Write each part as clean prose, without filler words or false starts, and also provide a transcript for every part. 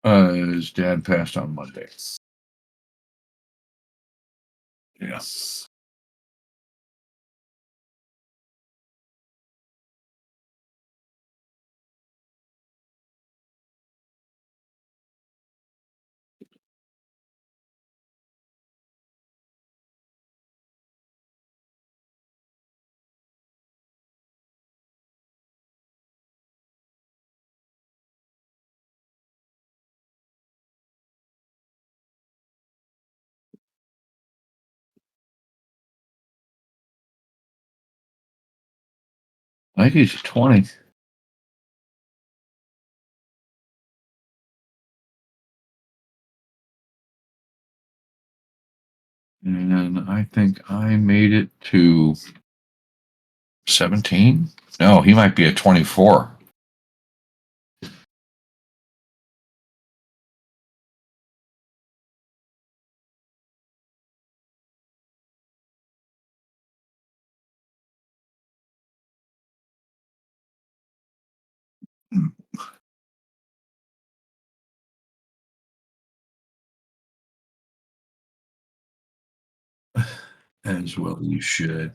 His dad passed on Monday. Yes. I think he's 20. And I think I made it to 17. No, he might be at 24. As well you should.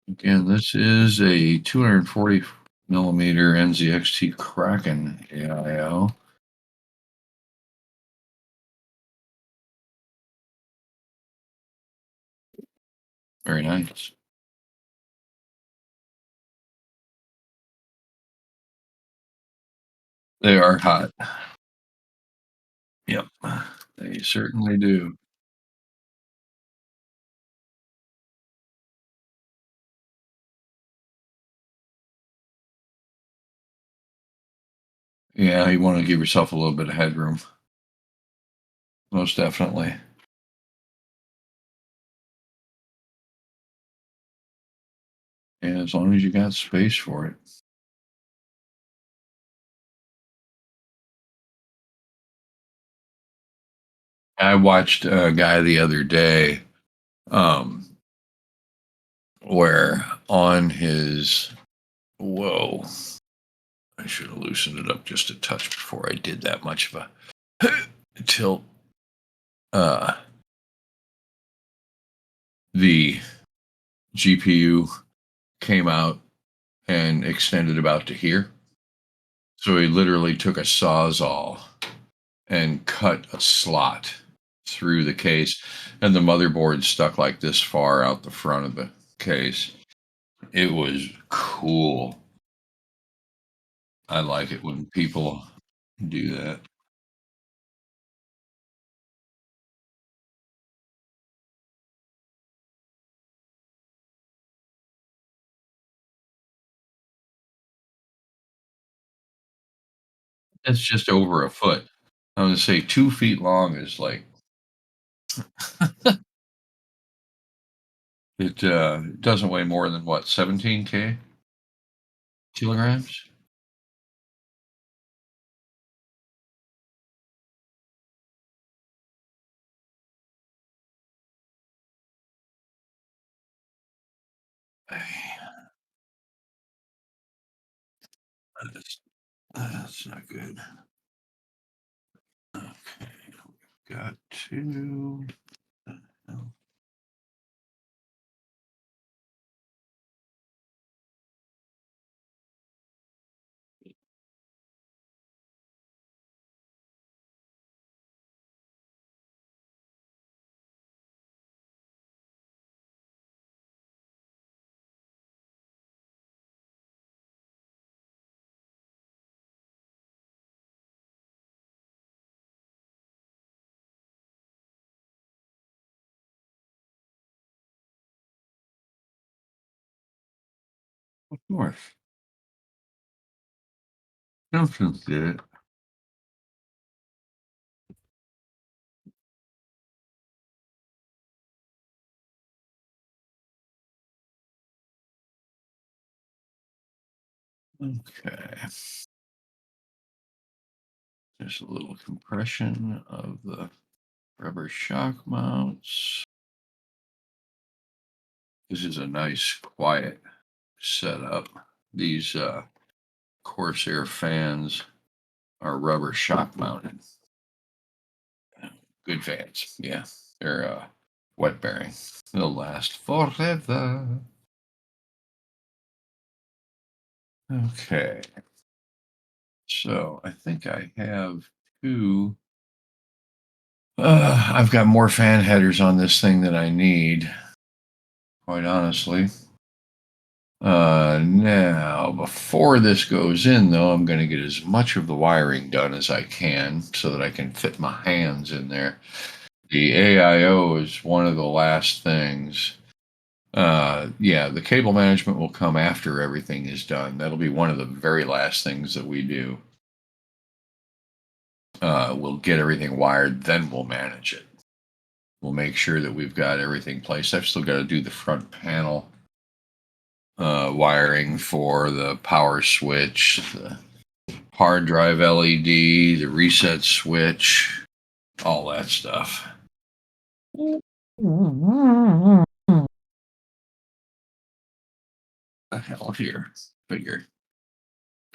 Again, this is a 240 millimeter NZXT Kraken AIO. Very nice. They are hot. Yep. They certainly do. Yeah, you want to give yourself a little bit of headroom. Most definitely. And as long as you got space for it. I watched a guy the other day, um, where on his whoa, I should have loosened it up just a touch before I did that much of a tilt. Uh, the GPU came out and extended about to here. So he literally took a sawzall and cut a slot through the case, and the motherboard stuck like this far out the front of the case. It was cool. I like it when people do that. It's just over a foot. I would say 2 feet long is like it doesn't weigh more than what, 17K kilograms? That's, that's not good. Okay, got to. Oh, of course. Sounds good. Okay. Just a little compression of the rubber shock mounts. This is a nice, quiet setup. These Corsair fans are rubber shock mounted. Good fans. Yeah. They're wet bearing. They'll last forever. Okay. So I think I have two. I've got more fan headers on this thing than I need, quite honestly. Now, before this goes in, though, I'm going to get as much of the wiring done as I can so that I can fit my hands in there. The AIO is one of the last things. Yeah, the cable management will come after everything is done. That'll be one of the very last things that we do. We'll get everything wired, then we'll manage it. We'll make sure that we've got everything placed. I've still got to do the front panel wiring for the power switch, the hard drive LED, the reset switch, all that stuff. The hell here? Figure.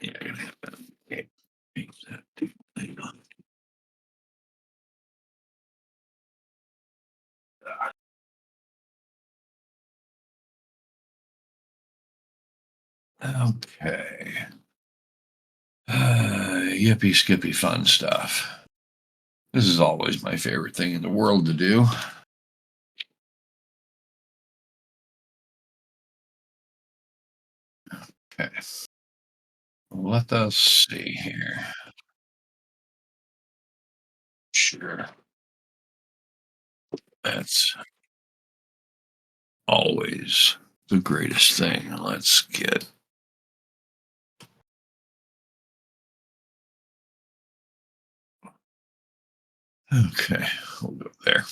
Yeah, I gotta have that. Okay. Change that to- hang on. Okay. Yippee skippy fun stuff. This is always my favorite thing in the world to do. Okay. Let us see here. Sure. That's always the greatest thing. Let's get. Okay. We'll go there.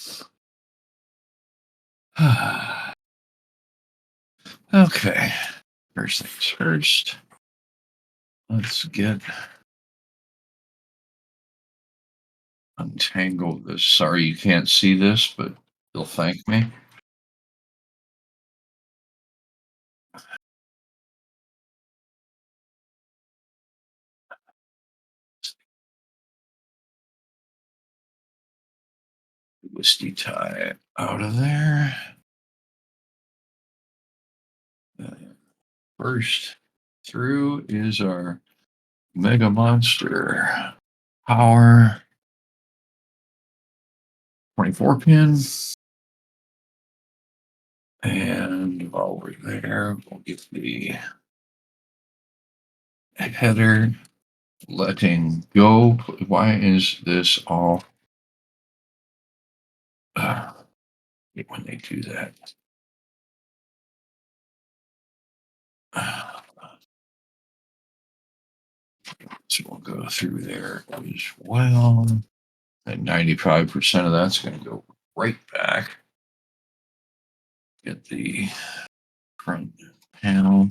Okay. First things first. Let's get untangle this. Sorry you can't see this, but you'll thank me. Twisty tie out of there. Uh, First through is our Mega Monster Power 24 pin. And while we're there, we'll get the header letting go. Why is this all uh, when they do that? Uh, so we'll go through there as well. And 95% of that's going to go right back. Get the front panel.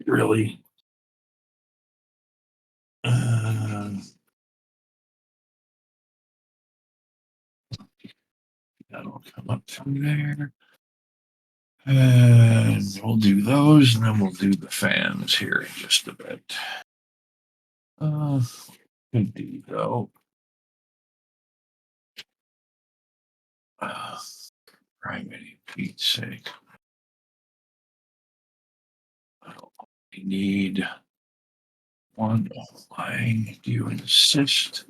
Really? Uh, that'll come up through there. And we'll do those, and then we'll do the fans here in just a bit. Could do though. Uh, Primary Pete's sake. We need one line. Do you insist?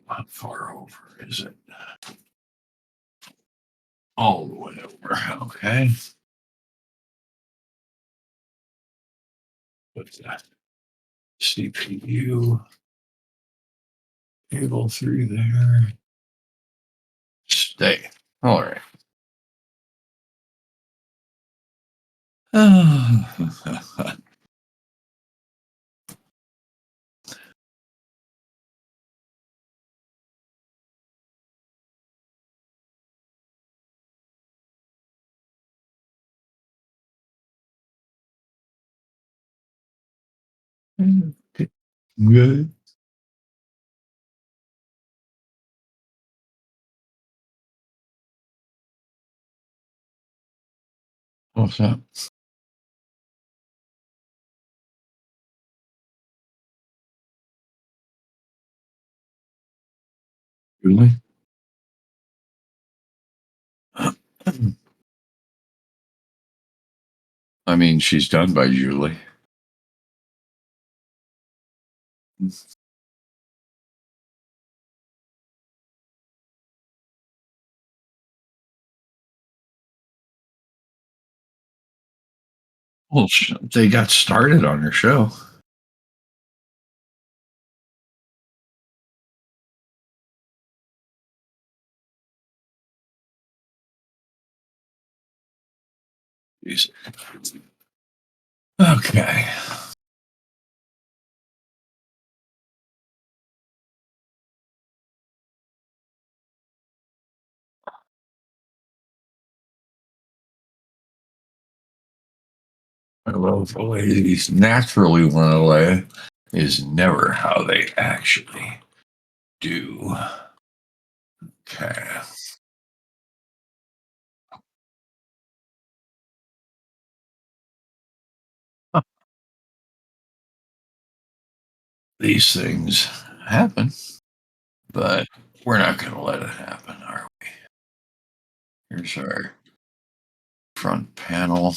Not far over, is it? All the way over. Okay. Put that CPU cable through there. Stay. All right. Good. What's that? Really? I mean, she's done by Julie. Well, they got started on her show. Jeez. Okay. I love the way these naturally run away is never how they actually do. Okay. These things happen, but we're not going to let it happen, are we? Here's our front panel.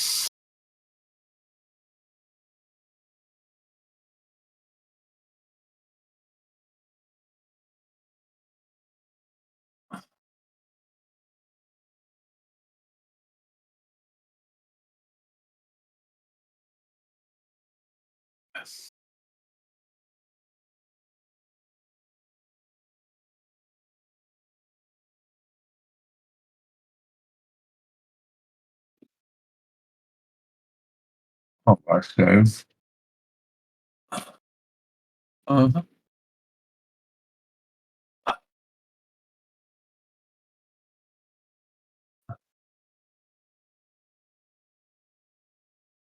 Oh, okay. Uh,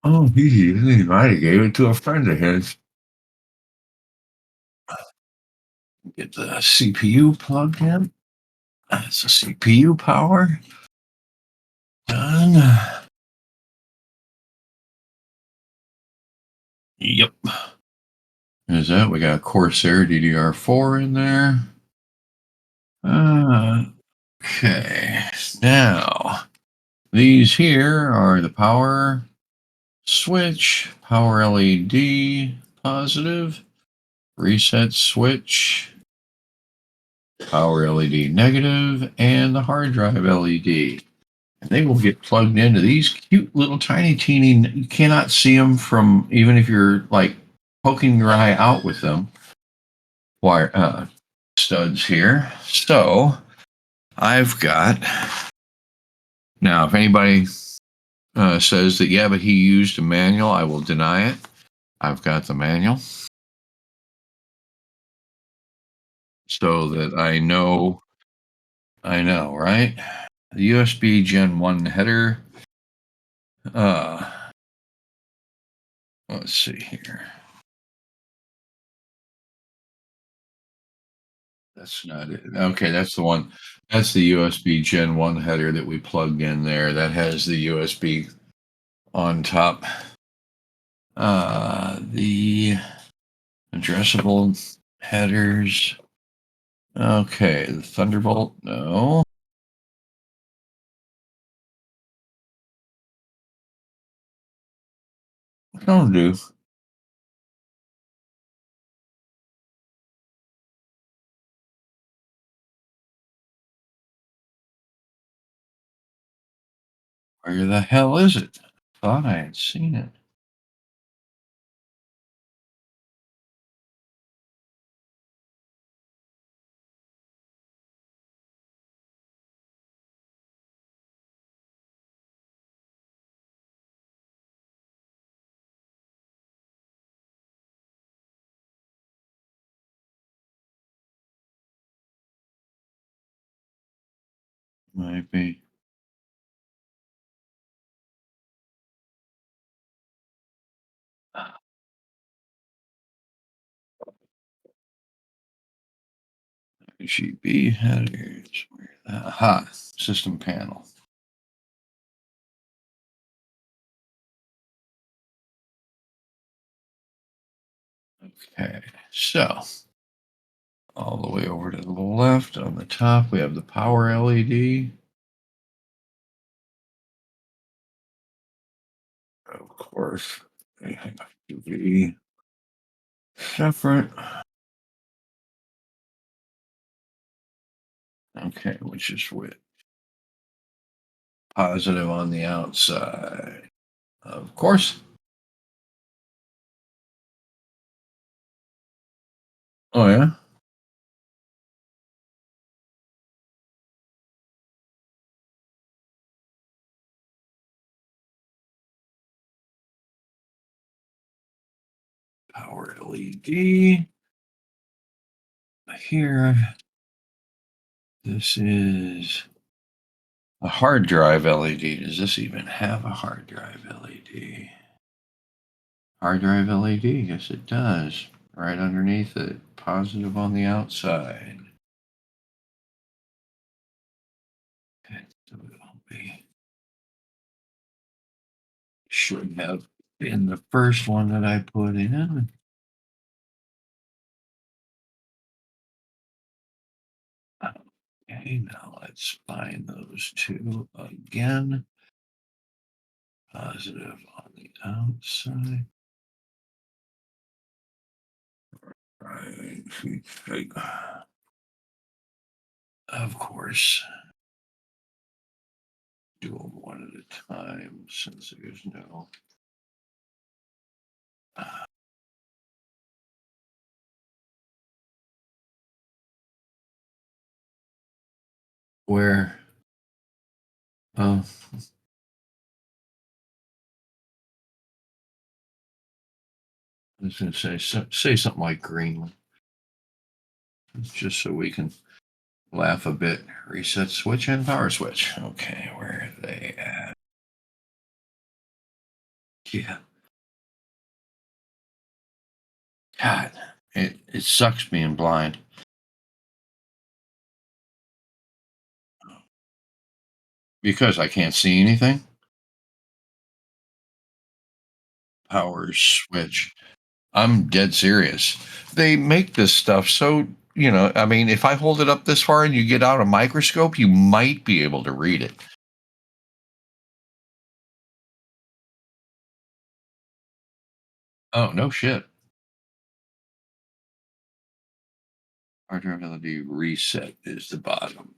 oh, he might have gave it to a friend of his. Get the CPU plugged in. That's the CPU power. Done. Yep. There's that. We got Corsair DDR4 in there. Uh, okay. Now, these here are the power switch, power LED positive, reset switch, power LED negative, and the hard drive LED. And they will get plugged into these cute little tiny teeny. You cannot see them from even if you're like poking your eye out with them. Wire studs here. So I've got now. If anybody says that yeah, but he used a manual, I will deny it. I've got the manual so that I know. I know, right? The USB Gen 1 header. Uh, let's see here. That's not it. Okay, that's the one. That's the USB Gen 1 header that we plugged in there. That has the USB on top. The addressable headers. Okay, the Thunderbolt. No. Don't do. Where the hell is it? Thought I had seen it. Might be. GB headers. Where the aha system panel. Okay, so all the way over to the left on the top, we have the power LED. Of course, they have to be separate. Okay, which is with positive on the outside. Of course. Oh, yeah. Power LED. Here, this is a hard drive LED. Does this even have a hard drive LED? Hard drive LED. Yes, it does. Right underneath it. Positive on the outside. Okay, so it'll be. Should have been the first one that I put in. Okay, now let's find those two again. Positive on the outside. Right. Of course, do them one at a time since there's no. uh, Where? Oh, I was going to say something like Greenland, just so we can laugh a bit. Reset switch and power switch. Okay, where are they at? Yeah, God, it sucks being blind because I can't see anything. Power switch. I'm dead serious. They make this stuff so, I mean, if I hold it up this far and you get out a microscope, you might be able to read it. Oh, no shit. Hard drive LED reset is the bottom.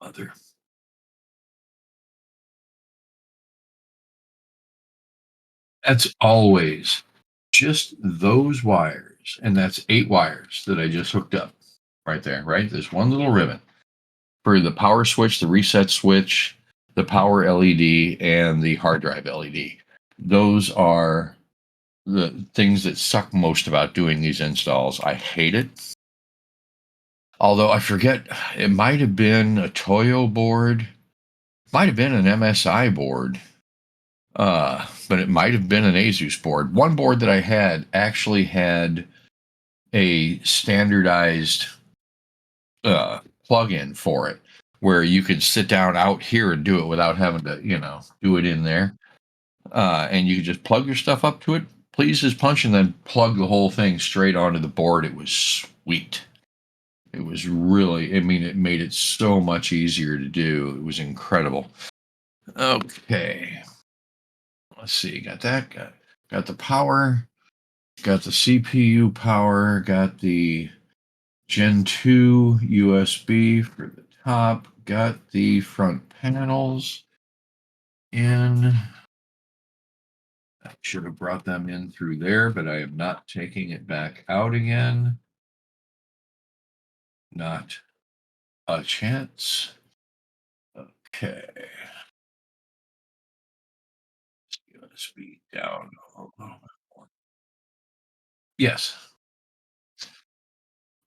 Mother. That's always just those wires. And that's 8 wires that I just hooked up right there, right? There's one little ribbon for the power switch, the reset switch, the power LED, and the hard drive LED. Those are the things that suck most about doing these installs. I hate it. Although I forget, it might have been a Toyo board, might have been an MSI board, but it might have been an Asus board. One board that I had actually had a standardized plug-in for it, where you could sit down out here and do it without having to, do it in there. And you could just plug your stuff up to it, please as punch, and then plug the whole thing straight onto the board. It was sweet. It was really, I mean, it made it so much easier to do. It was incredible. Okay. Let's see. Got that. Got the power. Got the CPU power. Got the Gen 2 USB for the top. Got the front panels in. I should have brought them in through there, but I am not taking it back out again. Not a chance. Okay. USB down a little bit more. Yes.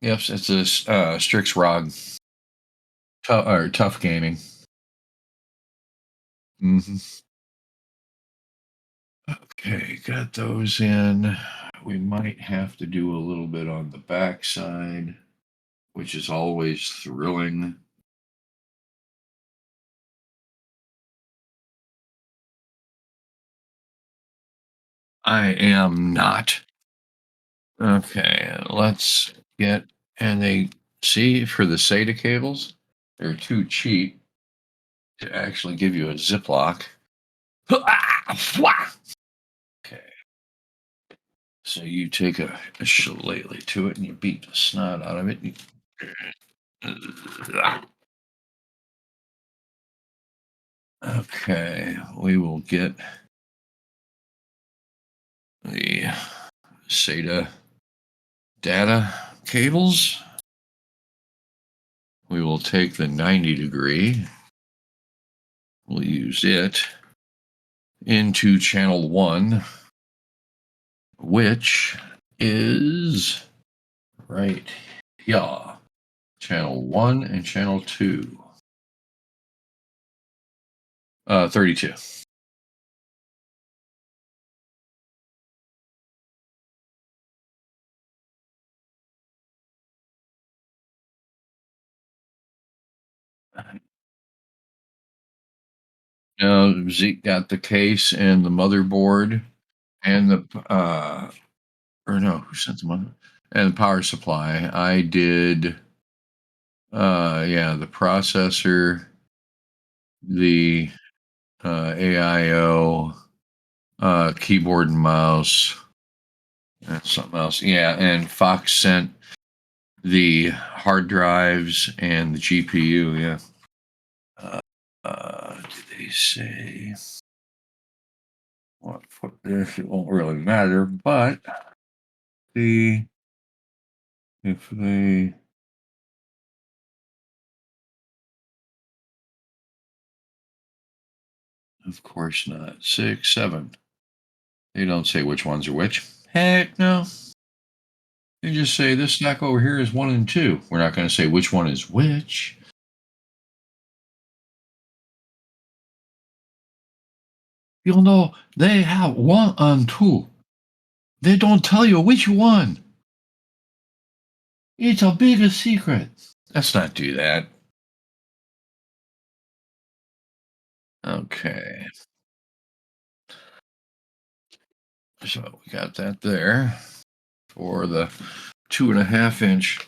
Yes, it's a Strix ROG. Tough gaming. Hmm. Okay, got those in. We might have to do a little bit on the backside, which is always thrilling. I am not. Okay, let's get, and they see for the SATA cables, they're too cheap to actually give you a Ziploc. Okay, so you take a shillelagh to it and you beat the snot out of it. Okay, we will get the SATA data cables. We will take the 90 degree. We'll use it into channel 1, which is right here. Channel 1 and channel 2. 32. Zeke got the case and the motherboard and or no, who sent the mother and the power supply. I did, yeah, the processor, the AIO, keyboard and mouse, and something else. Yeah, and Fox sent the hard drives and the GPU. Yeah. Uh, did they say what for this? It won't really matter, but the if they, of course not. 6, 7. They don't say which ones are which. Heck no. They just say this stack over here is 1 and 2. We're not going to say which one is which. You know, they have 1 and 2. They don't tell you which one. It's a big secret. Let's not do that. Okay. So we got that there for the 2.5 inch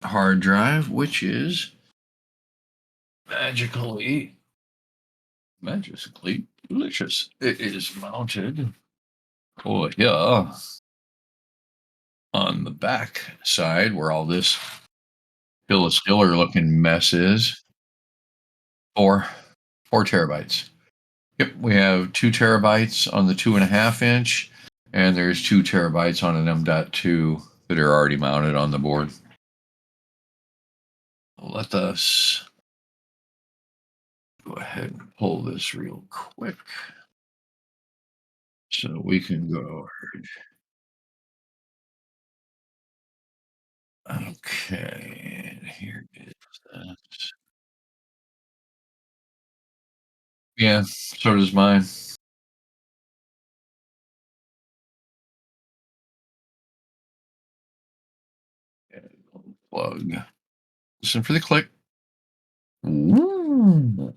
hard drive, which is magically, magically delicious. It is mounted, oh yeah, on the back side where all this Phyllis looking mess is. 4 terabytes. Yep, we have 2 terabytes on the 2.5 inch, and there's 2 terabytes on an M.2 that are already mounted on the board. Let us go ahead and pull this real quick so we can go. Okay, and here is that. Yeah, so does mine. Plug. Listen for the click. Ooh.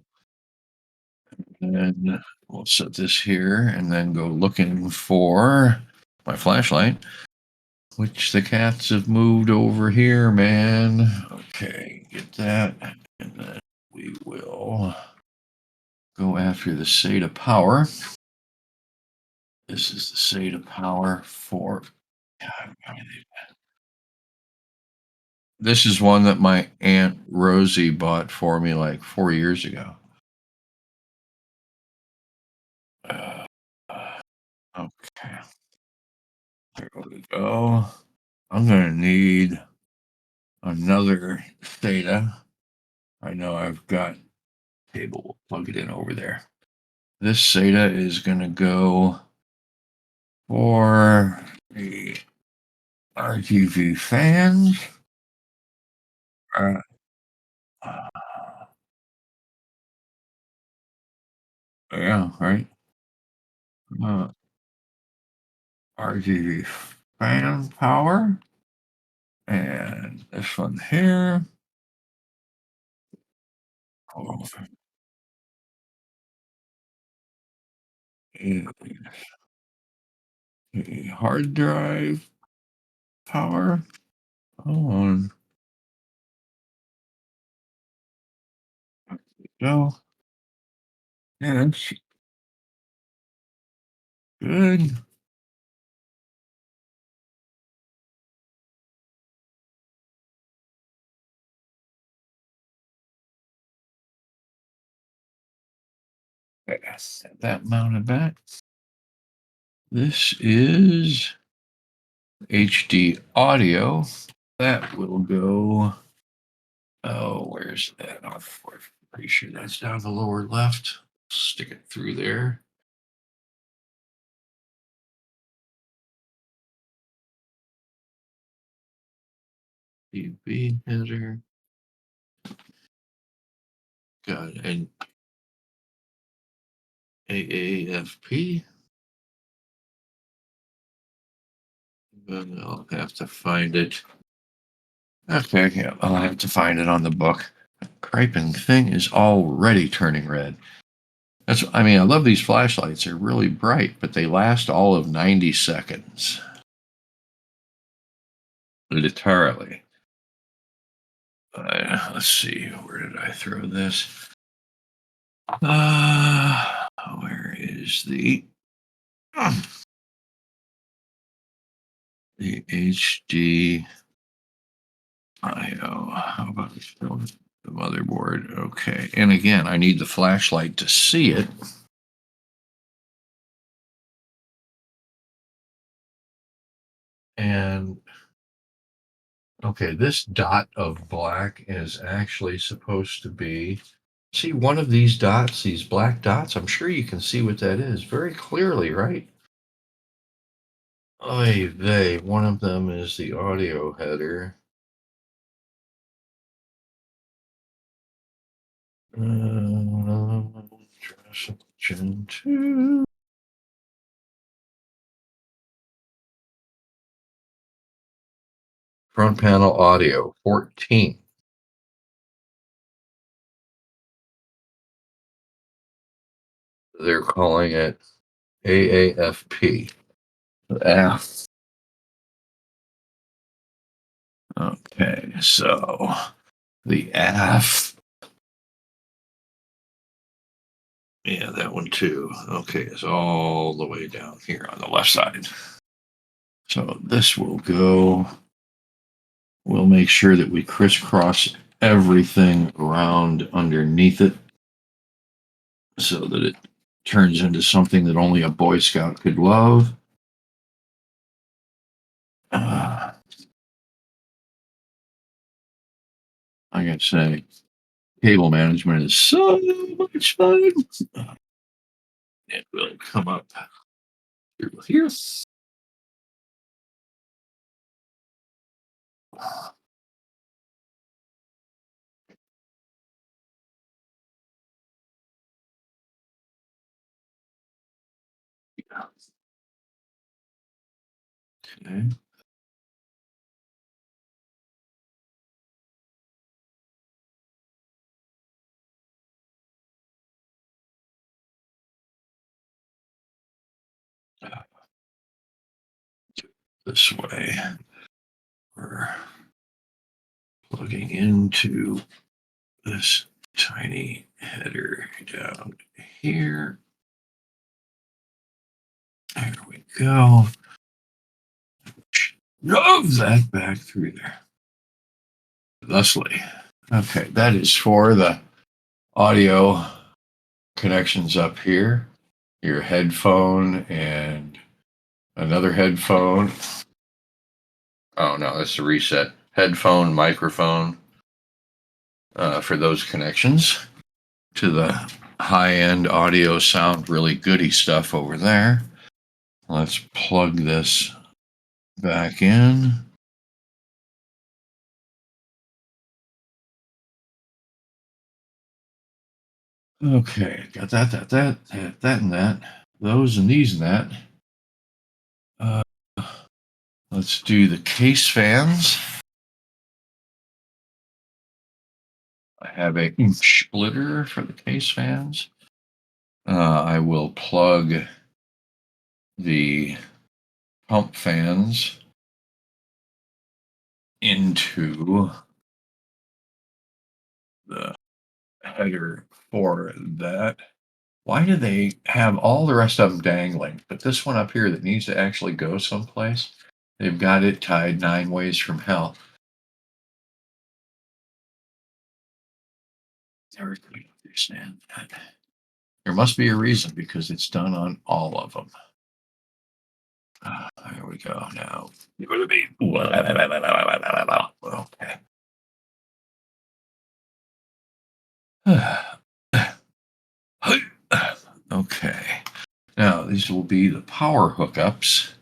And we'll set this here and then go looking for my flashlight, which the cats have moved over here, man. Okay, get that. And then we will go after the SATA power. This is the SATA power for. God, this is one that my Aunt Rosie bought for me like 4 years ago. Uh, okay, there we go. I'm going to need another SATA. I know I've got cable. We'll plug it in over there. This SATA is going to go for the RGB fans. Uh, Yeah, right. Uh, RGB fan power. And this one here. Oh, is a hard drive power. On. Go. Yeah, that's good. Okay, set that mounted back. This is HD audio. That will go. Oh, where's that? Oh, I'm pretty sure that's down the lower left. Stick it through there. DB header. Got an AAFP. And I'll have to find it. Okay, yeah, I'll have to find it on the book. The criping thing is already turning red. I mean, I love these flashlights. They're really bright, but they last all of 90 seconds. Literally. Let's see, where did I throw this? Where is the HD IO? How about the motherboard? Okay, and again, I need the flashlight to see it. And okay, this dot of black is actually supposed to be. See one of these dots, these black dots? I'm sure you can see what that is very clearly, right? Oy vey, one of them is the audio header. Gen 2. Front panel audio, 14. They're calling it AAFP. F. Okay, so the F. Yeah, that one too. Okay, it's all the way down here on the left side. So this will go. We'll make sure that we crisscross everything around underneath it so that it turns into something that only a Boy Scout could love. I gotta say, cable management is so much fun. It will come up through here. Okay. This way. We're plugging into this tiny header down here. There we go. Shove that back through there. Thusly. Okay, that is for the audio connections up here. Your headphone and another headphone. Oh no, that's the reset. Headphone, microphone for those connections to the high-end audio sound, really goody stuff over there. Let's plug this back in. Okay, got that, and that. Those and these and that. Uh, let's do the case fans. I have a splitter for the case fans. I will plug the pump fans into the header for that. Why do they have all the rest of them dangling, but this one up here that needs to actually go someplace, they've got it tied 9 ways from hell? Never could understand that. There must be a reason because it's done on all of them. There we go. Now, you're going to be okay. Okay. Now, these will be the power hookups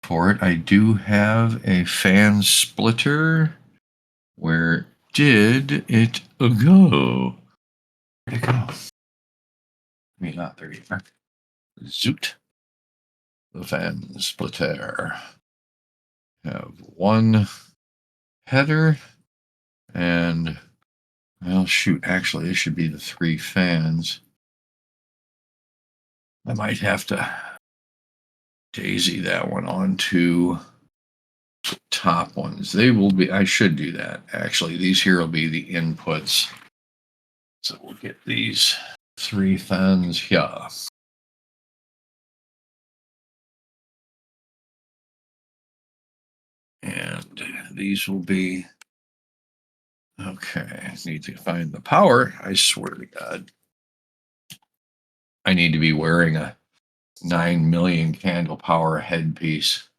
for it. I do have a fan splitter. Where did it go? Where'd it go? I mean, not there either. Zoot. The fan splitter. Have one header and, well, shoot, actually, it should be the 3 fans. I might have to daisy that one onto top ones. They will be, I should do that. Actually, these here will be the inputs. So we'll get these 3 fans here. And these will be, okay, I need to find the power. I swear to God. I need to be wearing a 9 million candle power headpiece.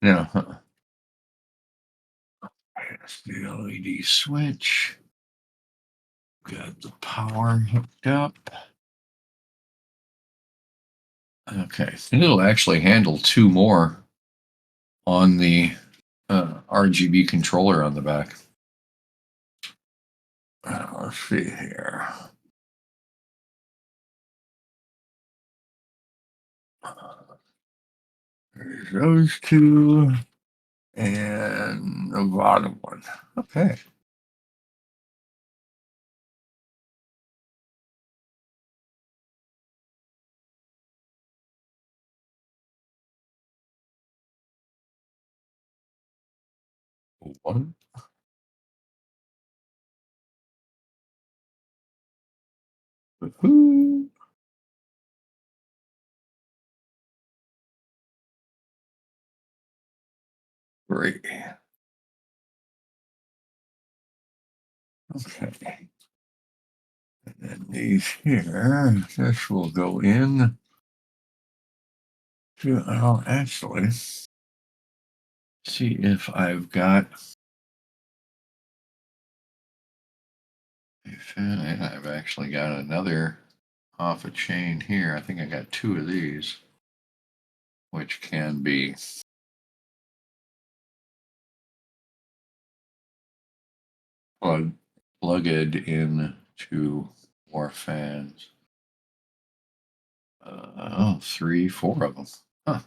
Yeah. There's the LED switch. Got the power hooked up. Okay. And it'll actually handle 2 more on the RGB controller on the back. Let's see here. There's those 2 and the bottom one. Okay. One. Woohoo. 3. Okay. And then these here, this will go in to, I'll actually see if I've got a fan. I've actually got another off a chain here. I think I got 2 of these, which can be plugged in to more fans. Oh, 3, 4 of them. Huh.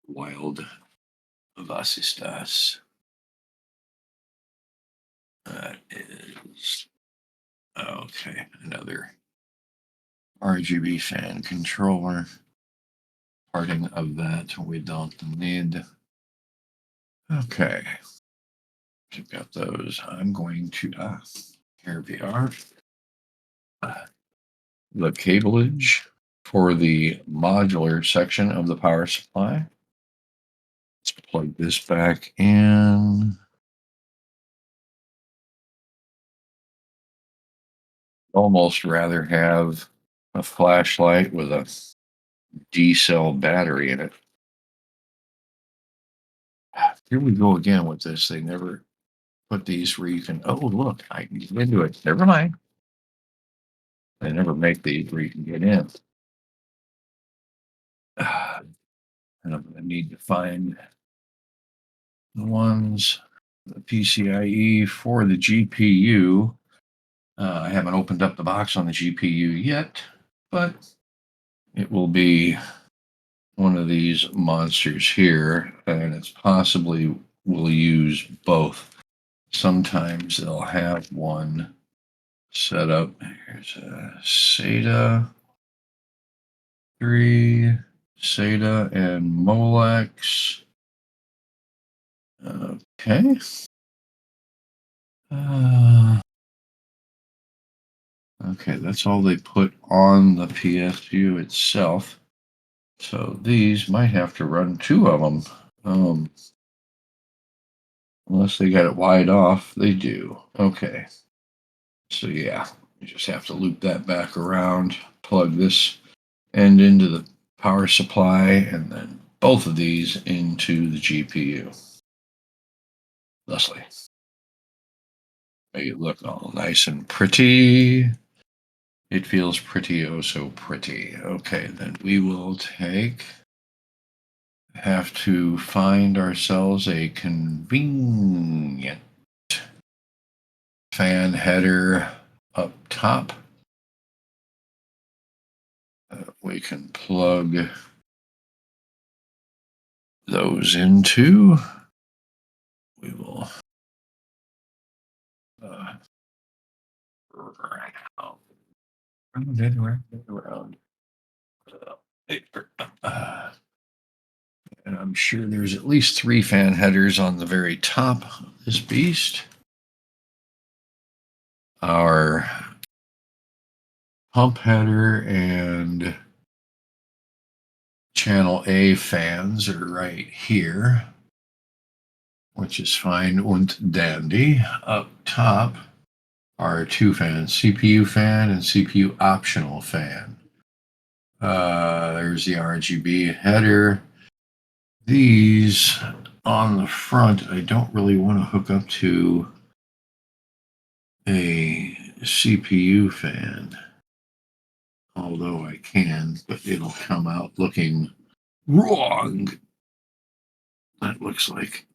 Wild. Was ist das? That is okay. Another RGB fan controller. Parting of that we don't need. Okay. We've got those. I'm going to here we are. The cableage for the modular section of the power supply. Let's plug this back in. Almost rather have a flashlight with a D cell battery in it. Here we go again with this. They never put these where you can, oh, look, I can get into it. Never mind. They never make these where you can get in. And I'm going to need to find the ones, the PCIe for the GPU. I haven't opened up the box on the GPU yet, but it will be one of these monsters here, and it's possibly will use both. Sometimes they'll have one set up. Here's a SATA 3, SATA, and Molex. Okay. Okay, that's all they put on the PSU itself. So these might have to run two of them. Unless they got it wide off, they do. Okay. So yeah, you just have to loop that back around, plug this end into the power supply, and then both of these into the GPU. Thusly, make it look all nice and pretty. It feels pretty, oh so pretty. Okay, then we will have to find ourselves a convenient fan header up top. We can plug those into. We will round it around. And I'm sure there's at least 3 fan headers on the very top of this beast. Our pump header and channel A fans are right here, which is fine and dandy. Up top are 2 fans, CPU fan and CPU optional fan. There's the RGB header. These on the front, I don't really want to hook up to a CPU fan, although I can, but it'll come out looking wrong. That looks like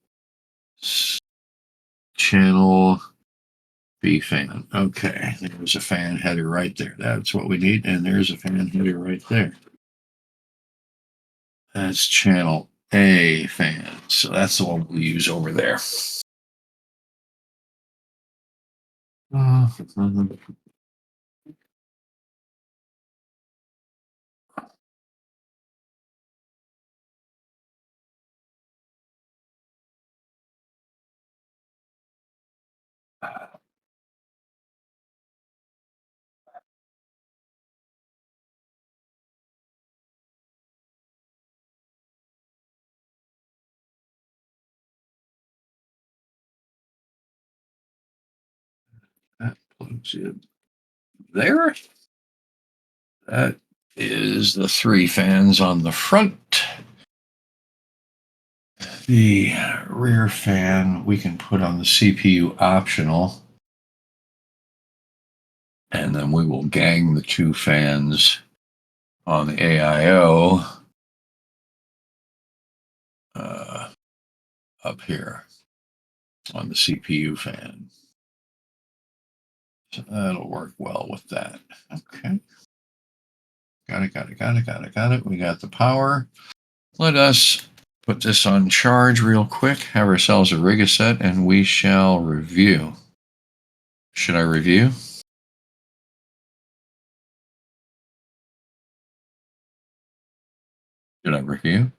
channel B fan. Okay, there's a fan header right there. That's what we need, and there's a fan header right there. That's channel A fan, so that's the one we'll use over there. That plugs in there. That is the 3 fans on the front. The rear fan we can put on the CPU optional. And then we will gang the 2 fans on the AIO up here on the CPU fan. So that'll work well with that. Okay. Got it. We got the power. Let us put this on charge real quick, have ourselves a Rigaset, and we shall review. Should I review? Should I review?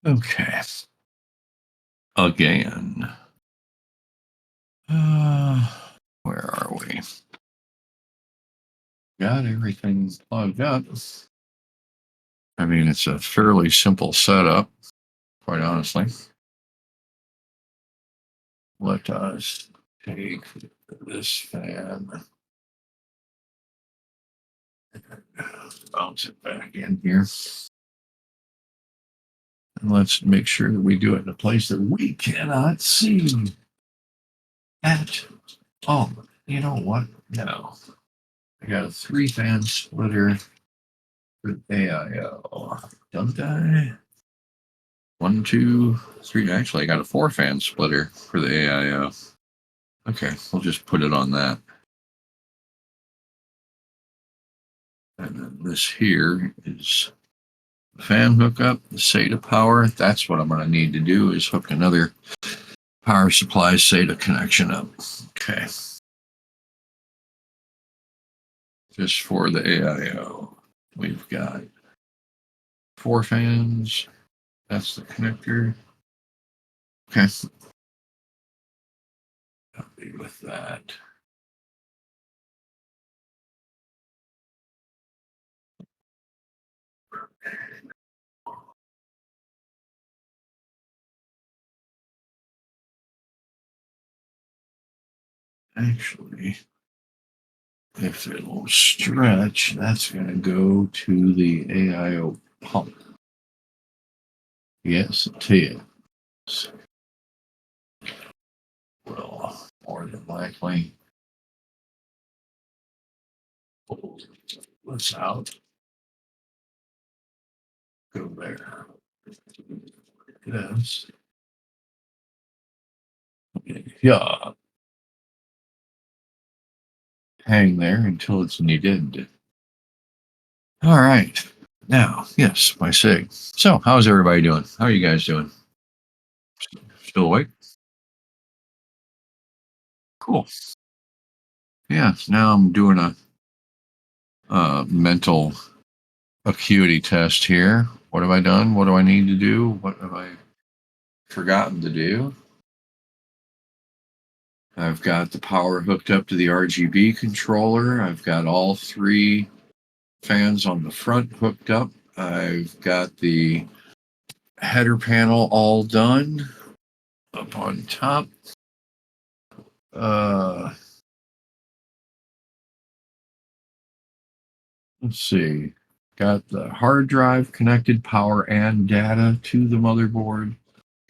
Okay. Again. Where are we? Got everything plugged up. I mean, it's a fairly simple setup, quite honestly. Let us take this fan, bounce it back in here. And let's make sure that we do it in a place that we cannot see at all. you know what? No. I got a 3-fan splitter for AIO. Don't I? 1, 2, 3. Actually, I got a 4-fan splitter for the AIO. Okay, we'll just put it on that. And then this here is the fan hookup, the SATA power. That's what I'm going to need to do is hook another power supply SATA connection up. Okay. Just for the AIO, we've got 4 fans. That's the connector. Okay. Happy with that. Actually, if it'll stretch, that's going to go to the AIO pump. Yes, it is. Well, more than likely. What's out? Go there. Yes. Yeah. Hang there until it's needed. All right. Now, yes, my SIG. So, how's everybody doing? How are you guys doing? Still awake? Cool. Yeah. Now I'm doing a mental acuity test here. What have I done? What do I need to do? What have I forgotten to do? I've got the power hooked up to the RGB controller. I've got all 3 fans on the front hooked up. I've got the header panel all done up on top. Let's see. Got the hard drive connected, power and data to the motherboard.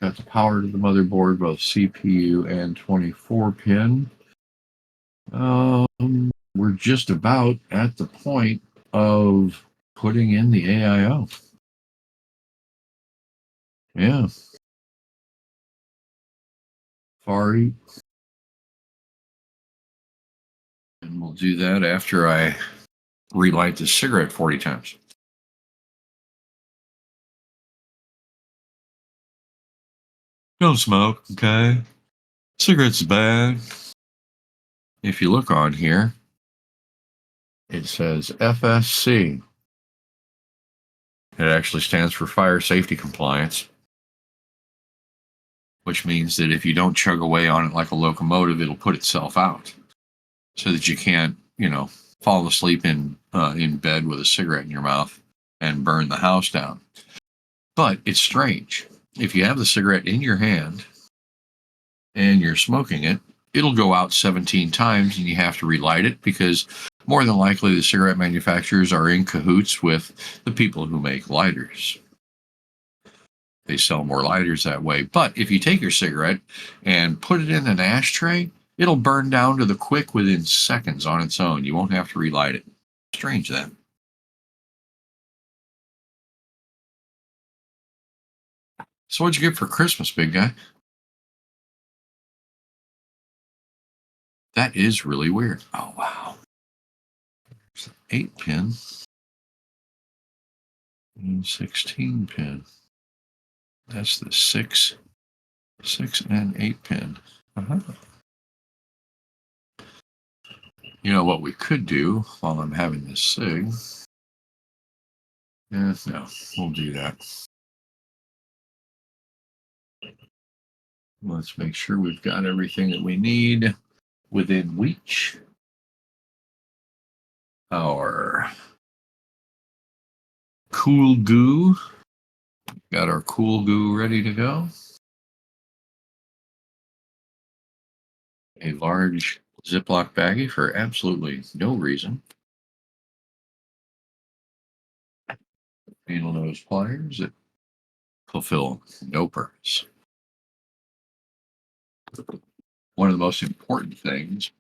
Got the power to the motherboard, both CPU and 24 pin. We're just about at the point of putting in the AIO. Yeah. Fari. And we'll do that after I relight the cigarette 40 times. Don't smoke, okay? Cigarettes bad. If you look on here, it says FSC. It actually stands for Fire Safety Compliance, which means that if you don't chug away on it like a locomotive, it'll put itself out so that you can't, fall asleep in bed with a cigarette in your mouth and burn the house down. But it's strange. If you have the cigarette in your hand and you're smoking it, it'll go out 17 times and you have to relight it because more than likely the cigarette manufacturers are in cahoots with the people who make lighters. They sell more lighters that way. But if you take your cigarette and put it in an ashtray, it'll burn down to the quick within seconds on its own. You won't have to relight it. Strange that. So what'd you get for Christmas, big guy? That is really weird. Oh, wow. 8 pin and 16 pin. That's the 6 and 8 pin. Uh-huh. You know what we could do while I'm having this SIG? No, we'll do that. Let's make sure we've got everything that we need within reach. Our cool goo. Got our cool goo ready to go. A large Ziploc baggie for absolutely no reason. Needle nose pliers that fulfill no purpose. One of the most important things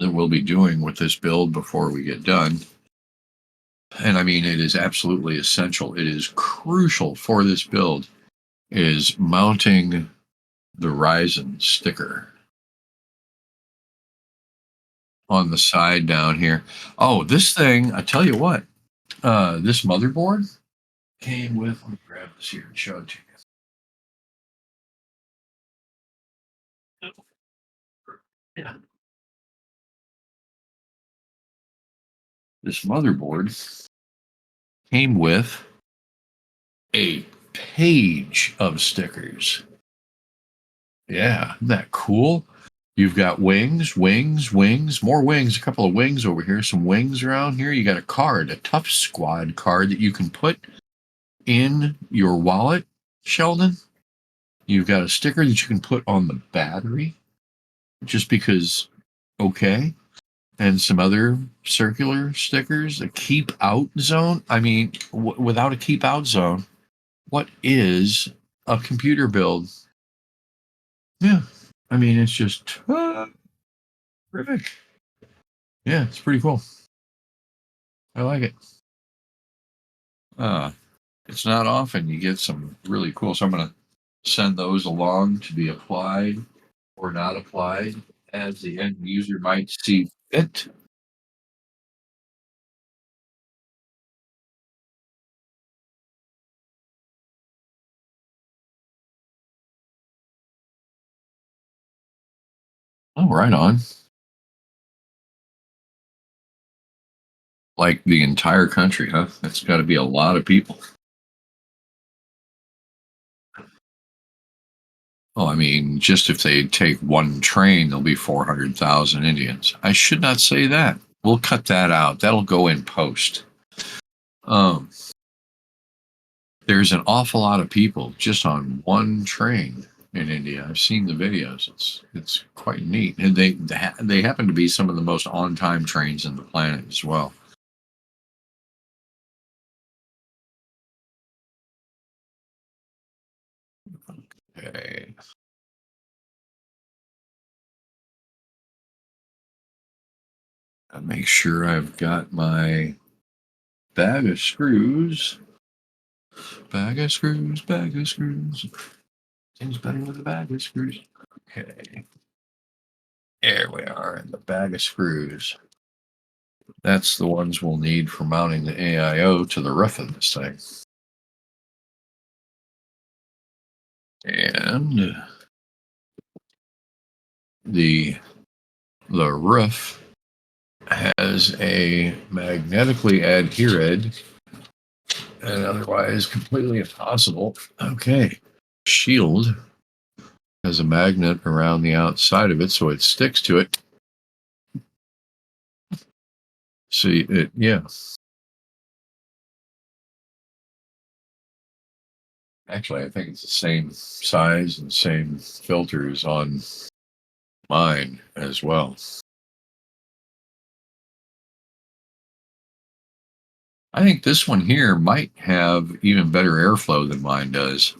that we'll be doing with this build before we get done. And I mean, it is absolutely essential. It is crucial for this build is mounting the Ryzen sticker on the side down here. Oh, this thing, I tell you what, this motherboard came with, let me grab this here and show it to you. Yeah. This motherboard came with a page of stickers. Yeah, isn't that cool? You've got wings, wings, wings, more wings, a couple of wings over here, some wings around here. You got a card, a Tough Squad card that you can put in your wallet, Sheldon. You've got a sticker that you can put on the battery, just because, okay. And some other circular stickers, a keep out zone. I mean, without a keep out zone, what is a computer build? Yeah. I mean, it's just terrific. Yeah, it's pretty cool. I like it. Uh, it's not often you get some really cool. So I'm going to send those along to be applied or not applied as the end user might see fit. Oh, right on. Like the entire country, huh? That's got to be a lot of people. Well, I mean, just if they take one train, there'll be 400,000 Indians. I should not say that. We'll cut that out. That'll go in post. Um, there's an awful lot of people just on one train in India. I've seen the videos. It's quite neat, and they happen to be some of the most on time trains in the planet as well. Okay, I make sure I've got my bag of screws. Bag of screws. Bag of screws. Things better with a bag of screws. Okay, there we are in the bag of screws. That's the ones we'll need for mounting the AIO to the roof of this thing. And the the roof has a magnetically adhered and otherwise completely impossible. Okay. Shield has a magnet around the outside of it so it sticks to it. See it, yeah. Actually, I think it's the same size and same filters on mine as well. I think this one here might have even better airflow than mine does.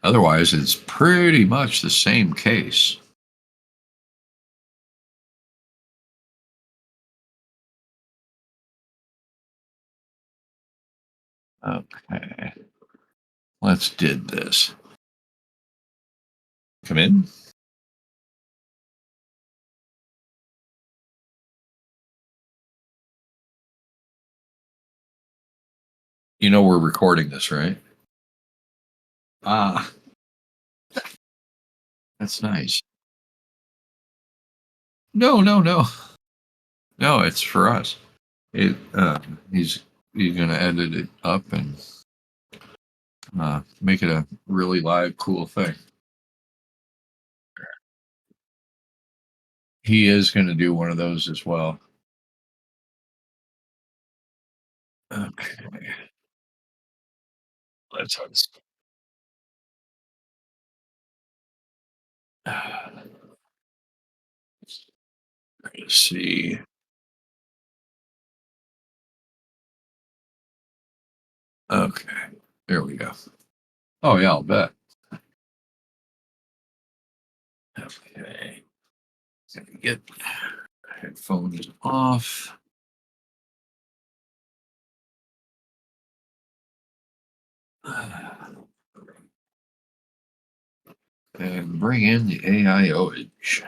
Otherwise, it's pretty much the same case. Okay, let's did this. Come in. You know we're recording this, right? Ah, that's nice. No, no, no, no. It's for us. It. He's gonna edit it up and make it a really live, cool thing. He is gonna do one of those as well. Okay, let's see. Okay, there we go. Oh yeah, I'll bet. Okay. Get headphones off. And bring in the AIOage.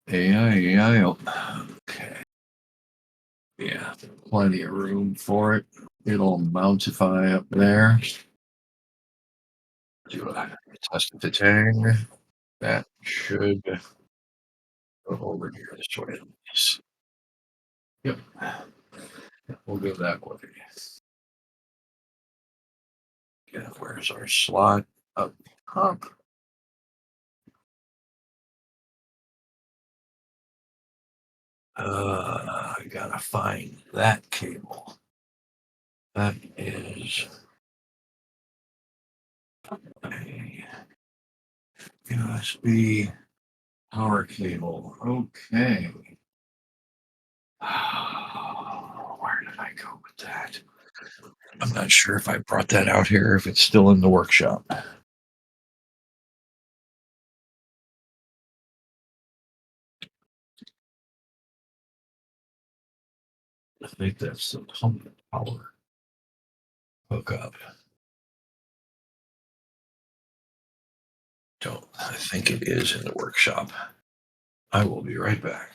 AIO. Okay. Yeah, plenty of room for it. It'll mountify up there. Do a test the tang. That should go over here this way. Yep. We'll go that way. Yeah, where's our slot? Up top. I gotta find that cable. That is a USB power cable. Okay. Where did I go with that? I'm not sure if I brought that out here, if it's still in the workshop. I think that's the pump power hookup. Don't I think it is in the workshop. I will be right back.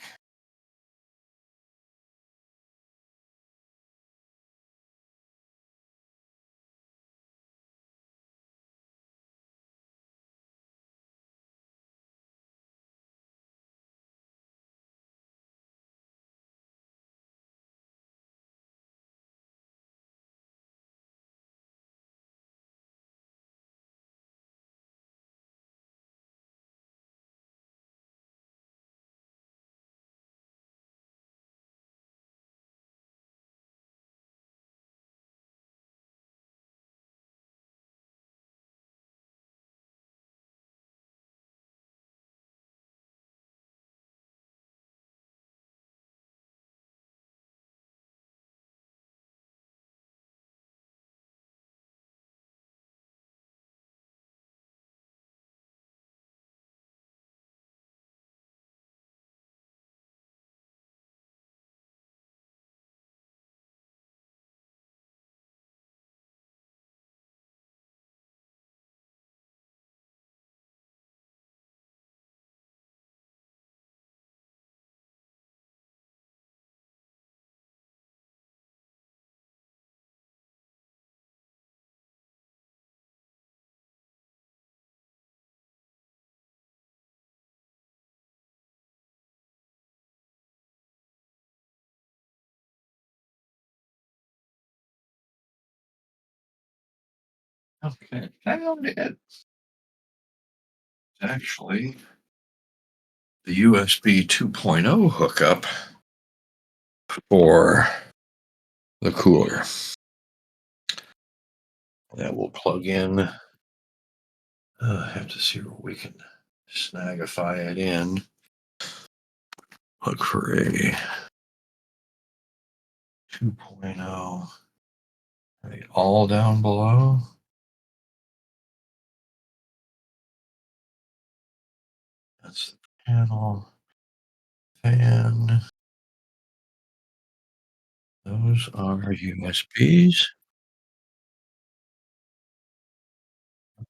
Okay, found it. Actually, the USB 2.0 hookup for the cooler that will plug in. I have to see where we can snagify it in. Look for a 2.0. Are they all down below? That's the panel, fan. Those are USBs.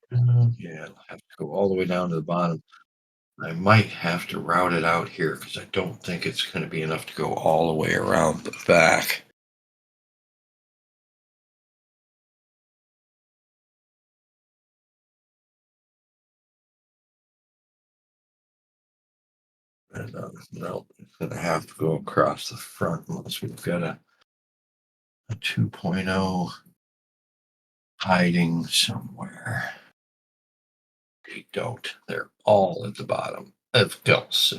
Yeah, I'll have to go all the way down to the bottom. I might have to route it out here because I don't think it's going to be enough to go all the way around the back. And no, it's going to have to go across the front unless we've got a 2.0 hiding somewhere. They don't. They're all at the bottom. Of course.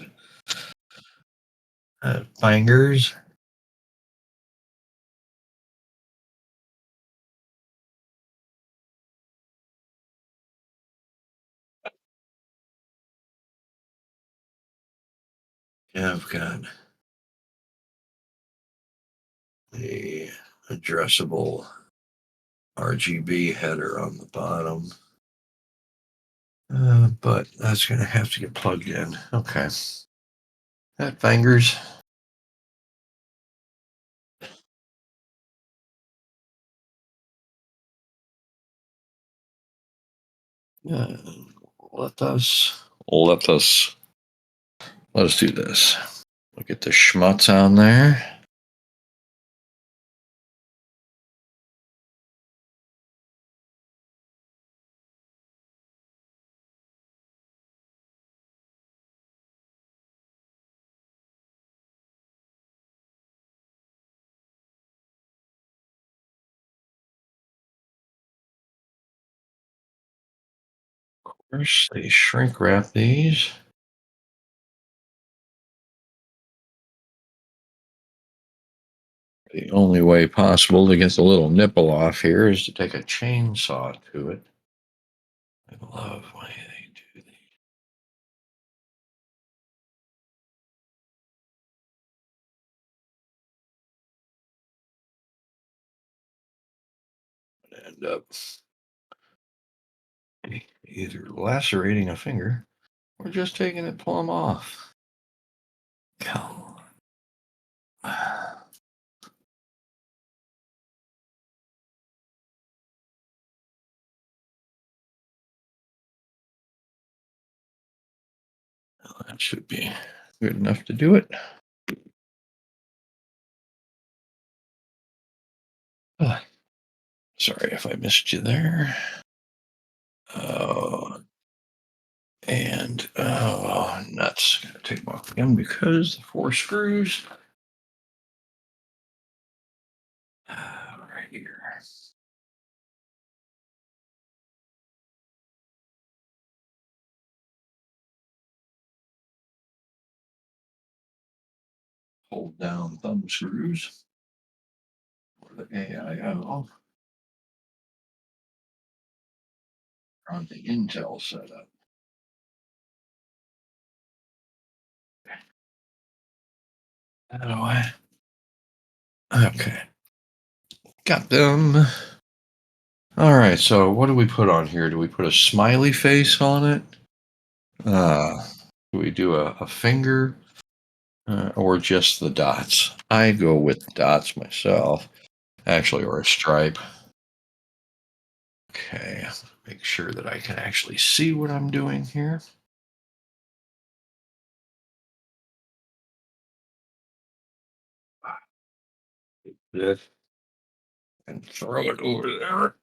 Fingers. Yeah, I've got a addressable RGB header on the bottom. But that's going to have to get plugged in. Okay. That fingers. Uh, let us let us let's do this. We'll get the schmutz on there. First, they shrink wrap these. The only way possible to get the little nipple off here is to take a chainsaw to it. I love why they do that. End up either lacerating a finger or just taking it plumb off. Come on. That should be good enough to do it. Oh, sorry if I missed you there. Oh, and oh, nuts. Gotta take them off again because the four screws right here. Hold down thumb screws for the AIO on the Intel setup. How do I? Okay, got them. All right, so what do we put on here? Do we put a smiley face on it? Uh, do we do a finger or just the dots? I go with dots myself, actually, or a stripe. Okay, make sure that I can actually see what I'm doing here. This and throw it over there.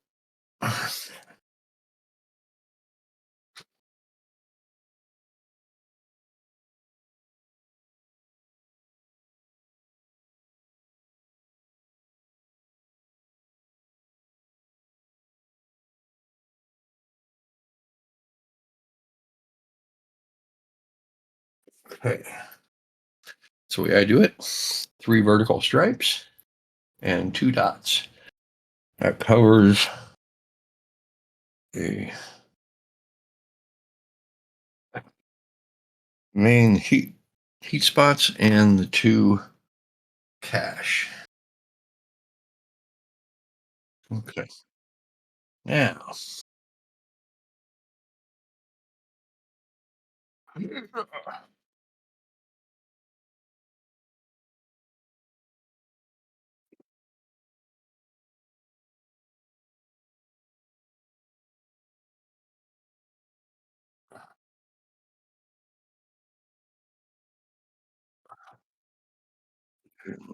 Okay, so the way I do it: three vertical stripes and two dots. That covers the main heat spots and the two cache. Okay. Now,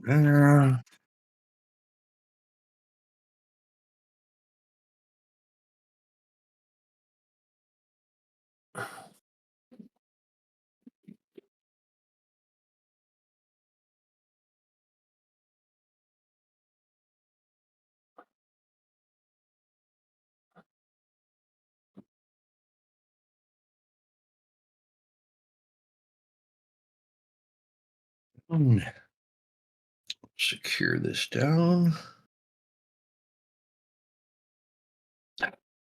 there. Secure this down.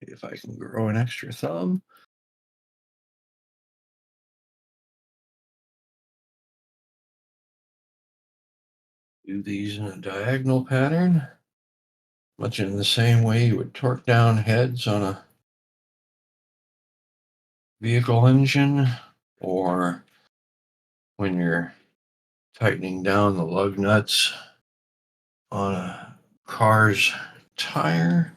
If I can grow an extra thumb, do these in a diagonal pattern, much in the same way you would torque down heads on a vehicle engine, or when you're tightening down the lug nuts on a car's tire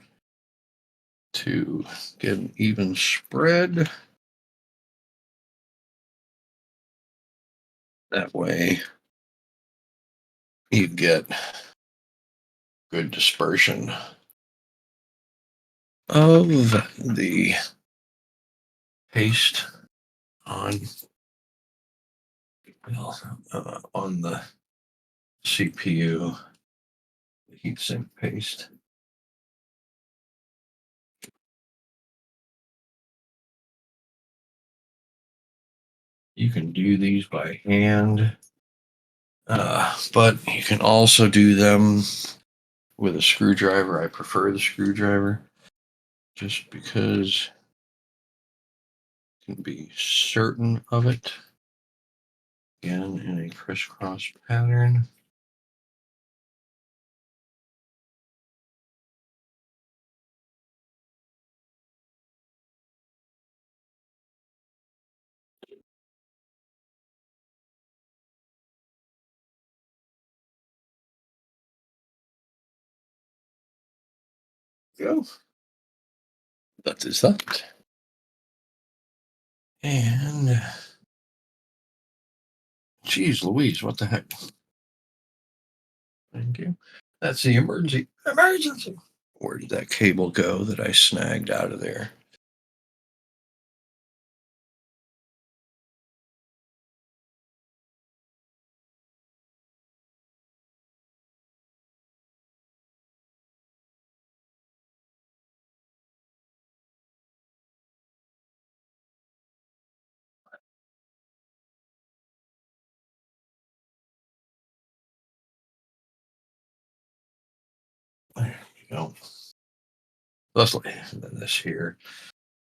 to get an even spread. That way you get good dispersion of the paste on on the CPU, the heatsink paste. You can do these by hand, but you can also do them with a screwdriver. I prefer the screwdriver just because you can be certain of it. Again, in a crisscross pattern. Go. That is that. And geez Louise, what the heck? Thank you. That's the emergency. Emergency. Where did that cable go that I snagged out of there? There you go. Leslie, and then this here.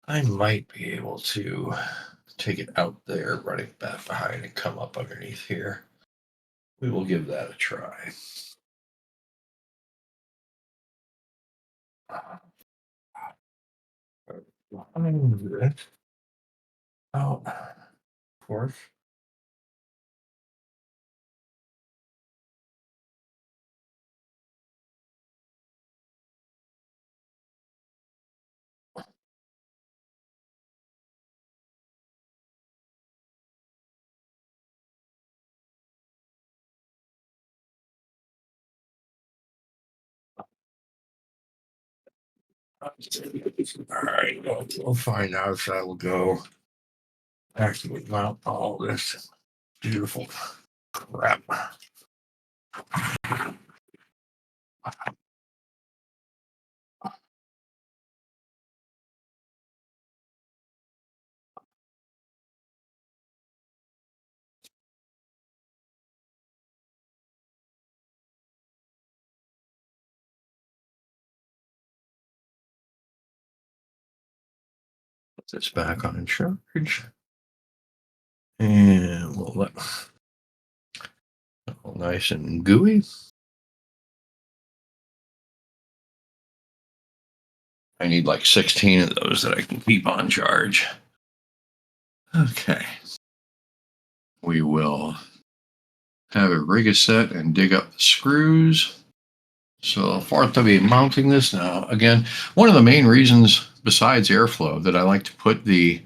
I might be able to take it out there, run it back behind, and come up underneath here. We will give that a try. Oh, of course. All right, we'll find out if that will go. Actually, mount all this beautiful crap. Put this back on charge. And we'll let all nice and gooey. I need like 16 of those that I can keep on charge. Okay. We will have a rig a set and dig up the screws. So for to be mounting this now, again, one of the main reasons besides airflow that I like to put the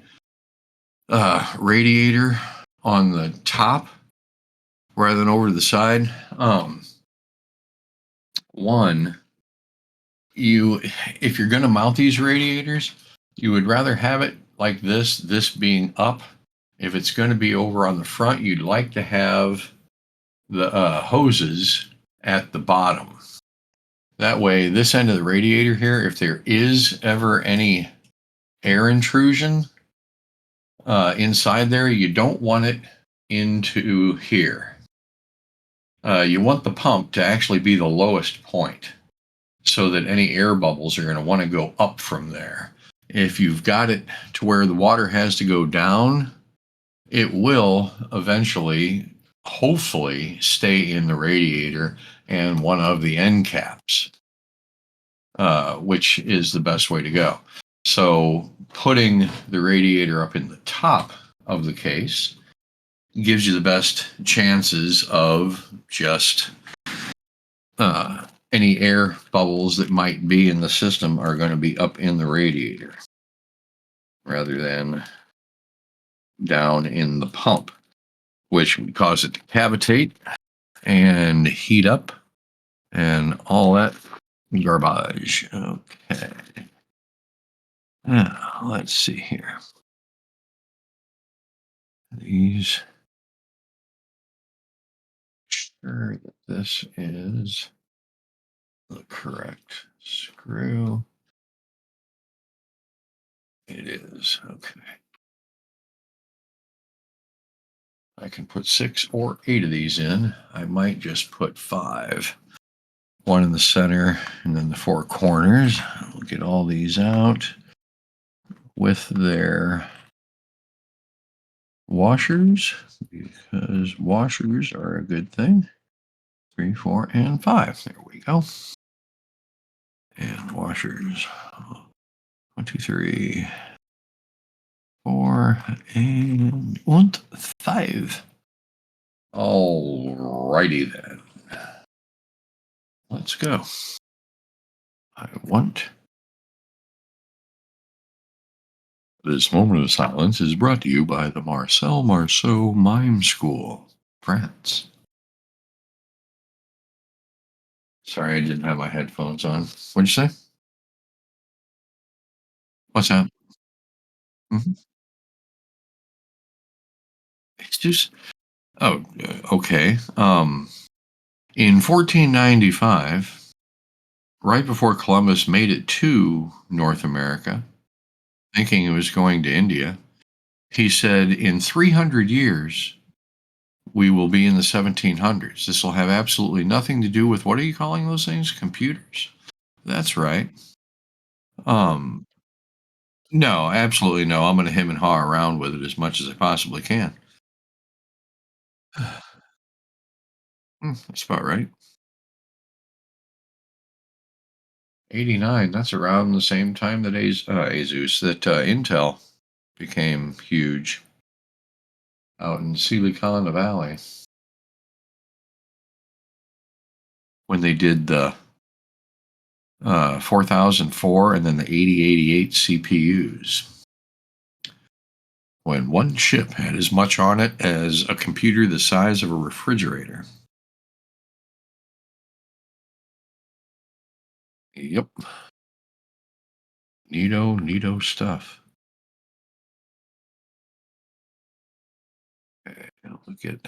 radiator on the top rather than over to the side. One, if you're going to mount these radiators, you would rather have it like this being up. If it's going to be over on the front, you'd like to have the hoses at the bottom. That way, this end of the radiator here, if there is ever any air intrusion inside there, you don't want it into here. You want the pump to actually be the lowest point so that any air bubbles are going to want to go up from there. If you've got it to where the water has to go down, it will eventually, hopefully, stay in the radiator and one of the end caps, which is the best way to go. So putting the radiator up in the top of the case gives you the best chances of just any air bubbles that might be in the system are going to be up in the radiator rather than down in the pump, which would cause it to cavitate and heat up and all that garbage. Okay. Now, let's see here. These sure that this is the correct screw. It is. Okay. I can put 6 or 8 of these in. I might just put 5. One in the center and then the 4 corners. We'll get all these out with their washers because washers are a good thing. 3, 4, and 5. There we go. And washers. 1, 2, 3, 4, and 5. Alrighty then. Let's go. I want. This moment of silence is brought to you by the Marcel Marceau Mime School, France. Sorry, I didn't have my headphones on. What'd you say? What's that? Hmm. It's just. Oh, okay. In 1495, right before Columbus made it to North America, thinking he was going to India, he said, in 300 years, we will be in the 1700s. This will have absolutely nothing to do with what are you calling those things? Computers. That's right. Um, no, absolutely no. I'm going to hem and haw around with it as much as I possibly can. That's about right. 89. That's around the same time that Asus, that Intel became huge out in Silicon Valley when they did the 4004 and then the 8088 CPUs. When one chip had as much on it as a computer the size of a refrigerator. Yep. Neato stuff. Okay, now look at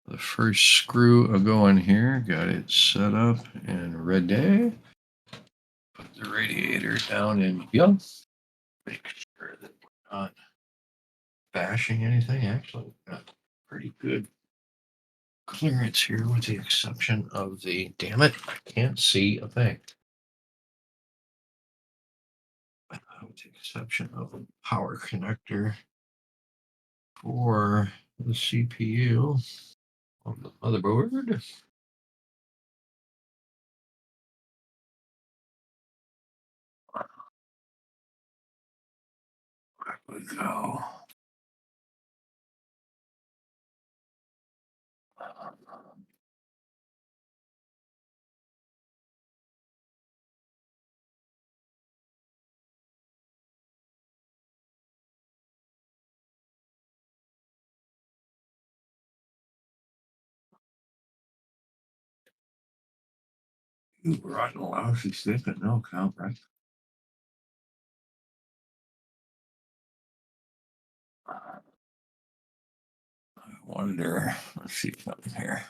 the first screw a going here. Got it set up and ready. Put the radiator down in here. Make sure that we're not bashing anything. Actually, we've got pretty good clearance here with the exception of the, damn it, I can't see a thing. With the exception of a power connector for the CPU on the motherboard. There we go. Ooh, rotten lousy stick at no count, right? I wonder. Let's see something here.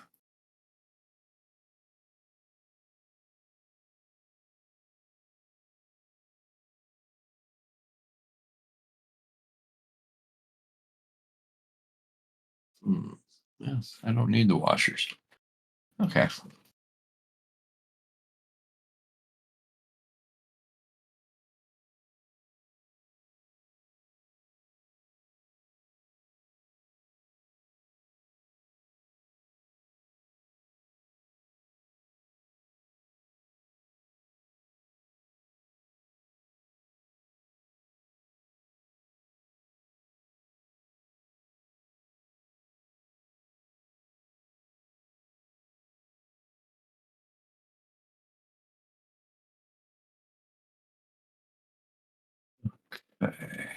Yes, I don't need the washers. Okay. Okay.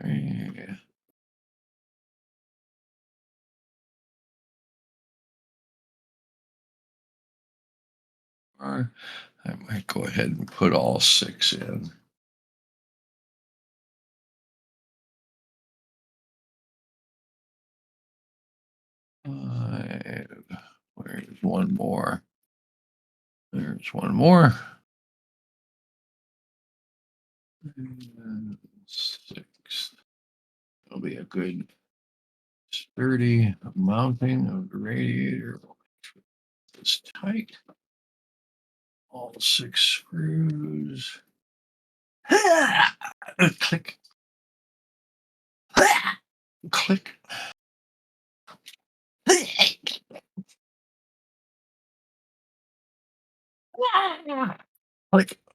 Yeah. Or I might go ahead and put all 6 in. Five. Where's one more? There's one more. And 6. That'll be a good sturdy mounting of the radiator. It's tight. All 6 screws. Click. Click. Click.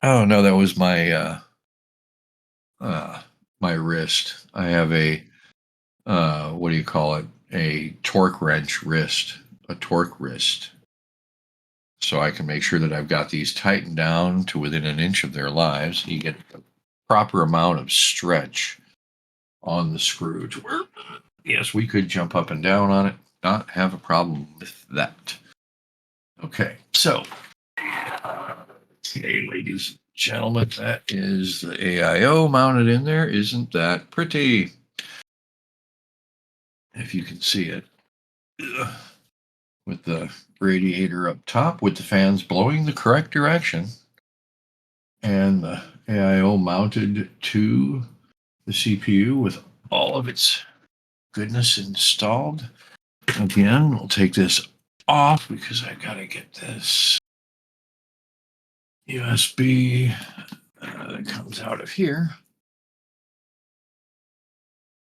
Oh no, that was uh my wrist. I have a what do you call it? A torque wrench wrist, a torque wrist. So I can make sure that I've got these tightened down to within an inch of their lives. You get the proper amount of stretch on the screw to where, yes, we could jump up and down on it, not have a problem with that. Okay, so, okay, ladies and gentlemen, that is the AIO mounted in there. Isn't that pretty? If you can see it. Ugh. With the radiator up top, with the fans blowing the correct direction, and the AIO mounted to the CPU with all of its goodness installed. Again, we'll take this off because I gotta get this USB that comes out of here.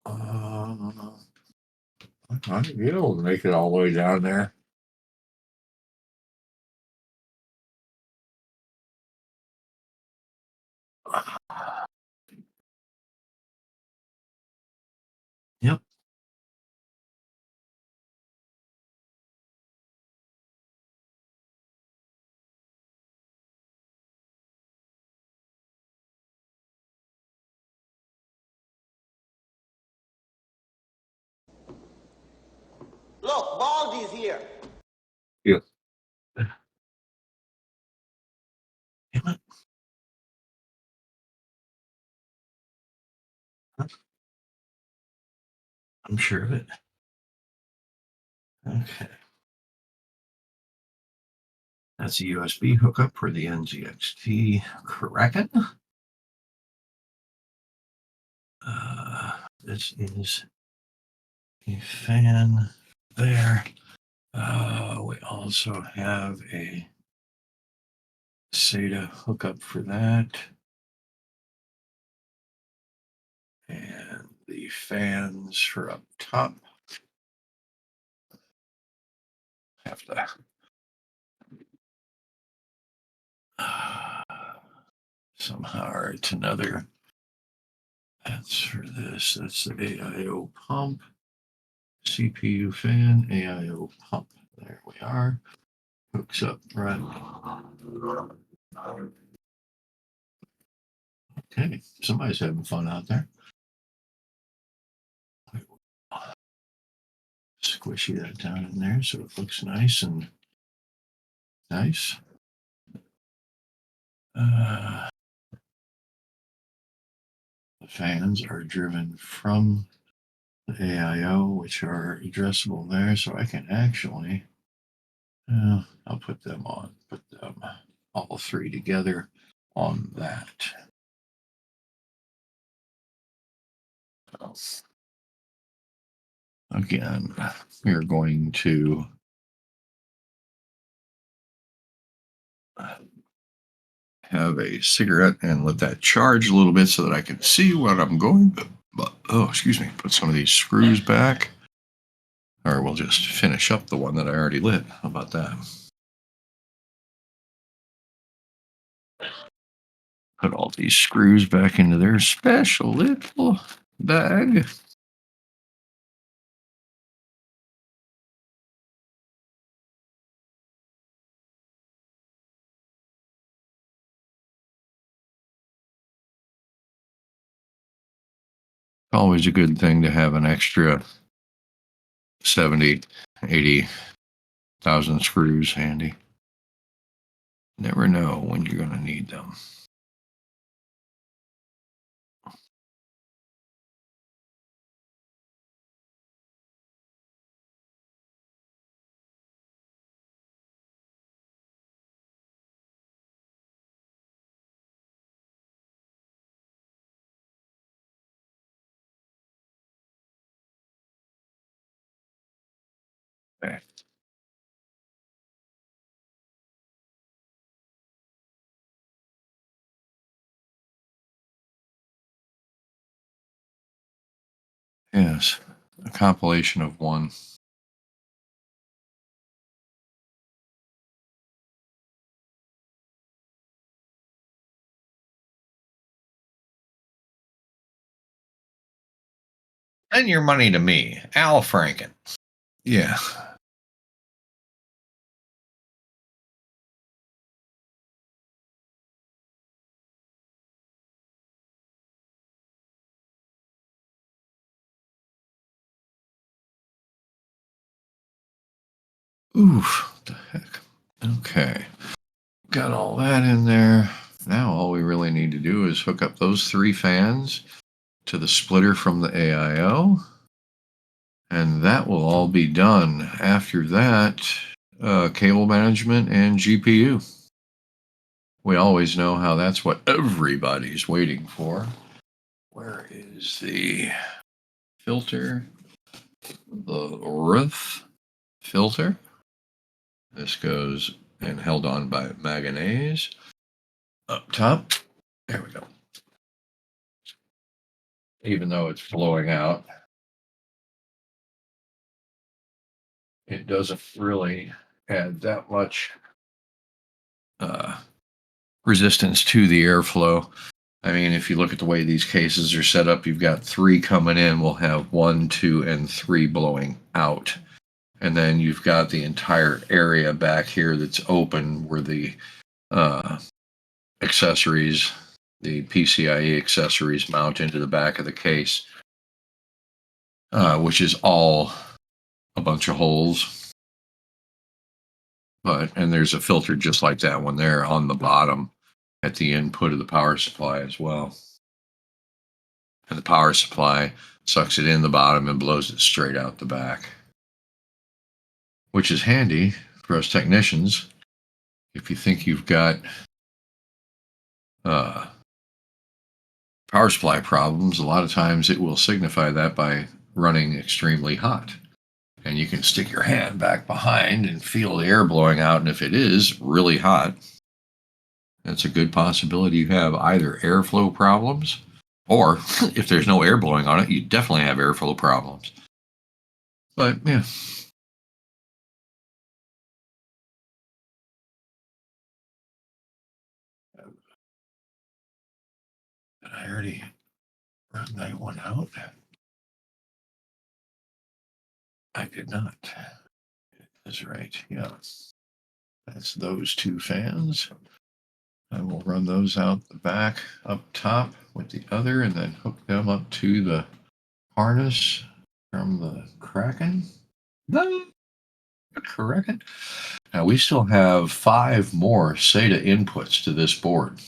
I think it'll make it all the way down there. Yep. Look, Baldy's here. Yep. Damn it. I'm sure of it. Okay. That's a USB hookup for the NZXT Kraken. This is a fan there. We also have a SATA hookup for that. And the fans for up top. Have to somehow or it's another. That's for this. That's the AIO pump. CPU fan, AIO pump. There we are. Hooks up right. Okay, somebody's having fun out there. Squishy that down in there so it looks nice and nice. The fans are driven from the AIO, which are addressable there, so I can actually, I'll put them on, put them all 3 together on that. Again, we're going to have a cigarette and let that charge a little bit so that I can see what I'm going to, oh, excuse me, put some of these screws back, or we'll just finish up the one that I already lit. How about that? Put all these screws back into their special little bag. Always a good thing to have an extra 70, 80,000 screws handy. Never know when you're going to need them. Okay. Yes, a compilation of one. Send your money to me, Al Franken. Yeah. Oof. What the heck? Okay. Got all that in there. Now all we really need to do is hook up those 3 fans to the splitter from the AIO. And that will all be done. After that, cable management and GPU. We always know how that's what everybody's waiting for. Where is the filter? The roof filter. This goes and held on by manganese. Up top. There we go. Even though it's blowing out, it doesn't really add that much resistance to the airflow. I mean, if you look at the way these cases are set up, you've got 3 coming in. We'll have 1, 2, and 3 blowing out. And then you've got the entire area back here that's open where the accessories, the PCIe accessories mount into the back of the case, which is all a bunch of holes. And there's a filter just like that one there on the bottom at the input of the power supply as well. And the power supply sucks it in the bottom and blows it straight out the back, which is handy for us technicians. If you think you've got power supply problems, a lot of times it will signify that by running extremely hot. And you can stick your hand back behind and feel the air blowing out. And if it is really hot, that's a good possibility you have either airflow problems, or if there's no air blowing on it, you definitely have airflow problems. But yeah. Did I already run that one out? I did not. That's right. Yeah. That's those 2 fans. I will run those out the back up top with the other and then hook them up to the harness from the Kraken. The Kraken. Now we still have 5 more SATA inputs to this board.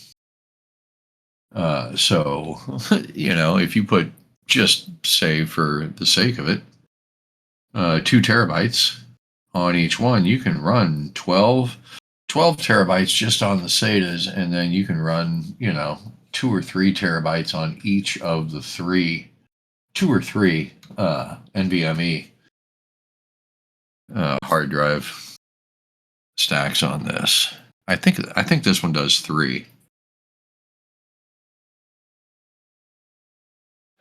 So, if you put, just say for the sake of it, 2 terabytes on each one, you can run 12 terabytes just on the SATAs, and then you can run, 2 or 3 terabytes on each of the 2 or 3 NVMe hard drive stacks on this. I think this one does 3.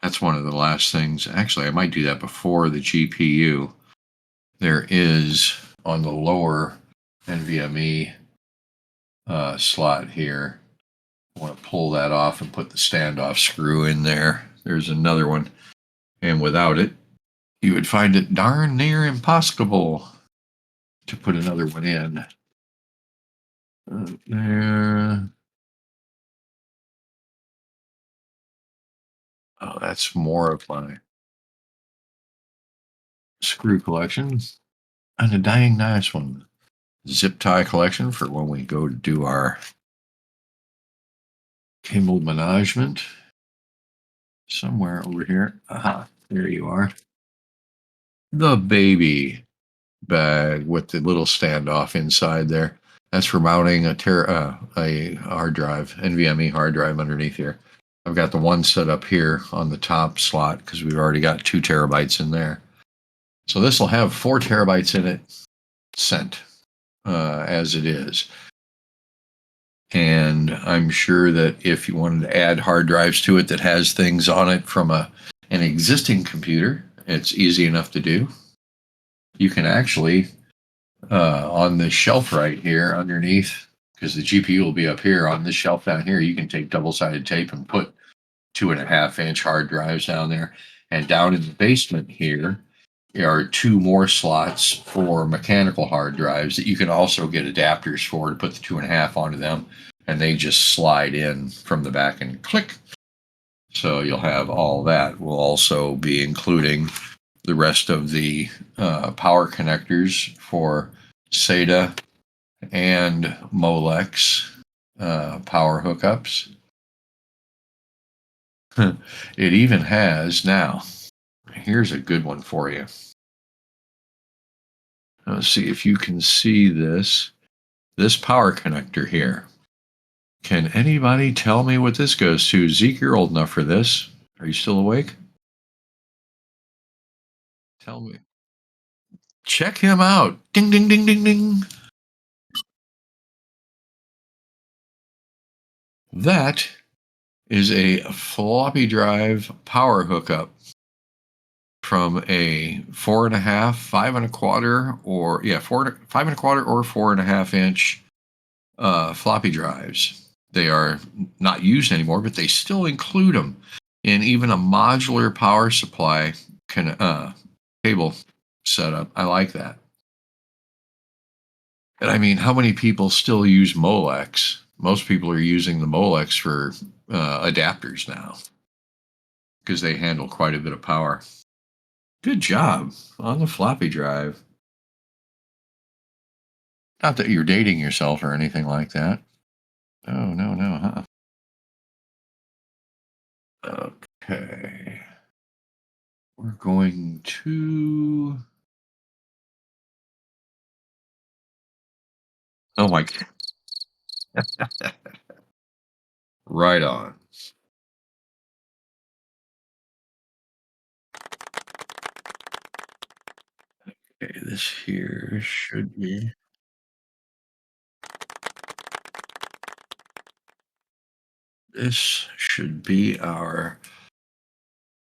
That's one of the last things. Actually, I might do that before the GPU. There is on the lower NVMe slot here. I want to pull that off and put the standoff screw in there there's another one. And without it, you would find it darn near impossible to put another one in. There. Oh, that's more of my screw collection. And a dying nice one. Zip tie collection for when we go to do our cable management. Somewhere over here. Aha, there you are. The baby bag with the little standoff inside there. That's for mounting a hard drive, NVMe hard drive underneath here. I've got the one set up here on the top slot because we've already got 2 terabytes in there. So this will have 4 terabytes in it sent as it is. And I'm sure that if you wanted to add hard drives to it that has things on it from an existing computer, it's easy enough to do. You can actually, on the shelf right here underneath, because the GPU will be up here on this shelf down here, you can take double-sided tape and put 2.5-inch hard drives down there. And down in the basement here, there are 2 more slots for mechanical hard drives that you can also get adapters for to put the 2.5 onto them, and they just slide in from the back and click. So you'll have all that. We'll also be including the rest of the power connectors for SATA and Molex power hookups. It even has now. Here's a good one for you. Let's see if you can see this power connector here. Can anybody tell me what this goes to? Zeke, you're old enough for this. Are you still awake? Tell me. Check him out. Ding, ding, ding, ding, ding. That is a floppy drive power hookup from a 4.5, 5.25, or 5.25 or 4.5-inch floppy drives. They are not used anymore, but they still include them in even a modular power supply cable setup. I like that. And I mean, how many people still use Molex? Most people are using the Molex for adapters now because they handle quite a bit of power. Good job on the floppy drive. Not that you're dating yourself or anything like that. Oh, no, huh? Okay. We're going to... Oh my God. Right on. Okay, this here should be... This should be our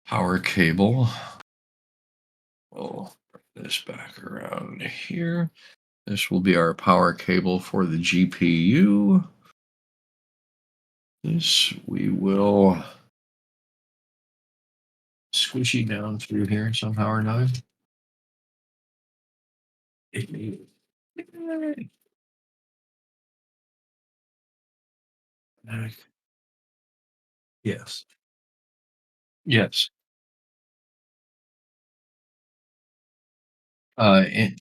power cable. We'll bring this back around here. This will be our power cable for the GPU. This we will squishy down through here somehow or another. Yes. Yes. In,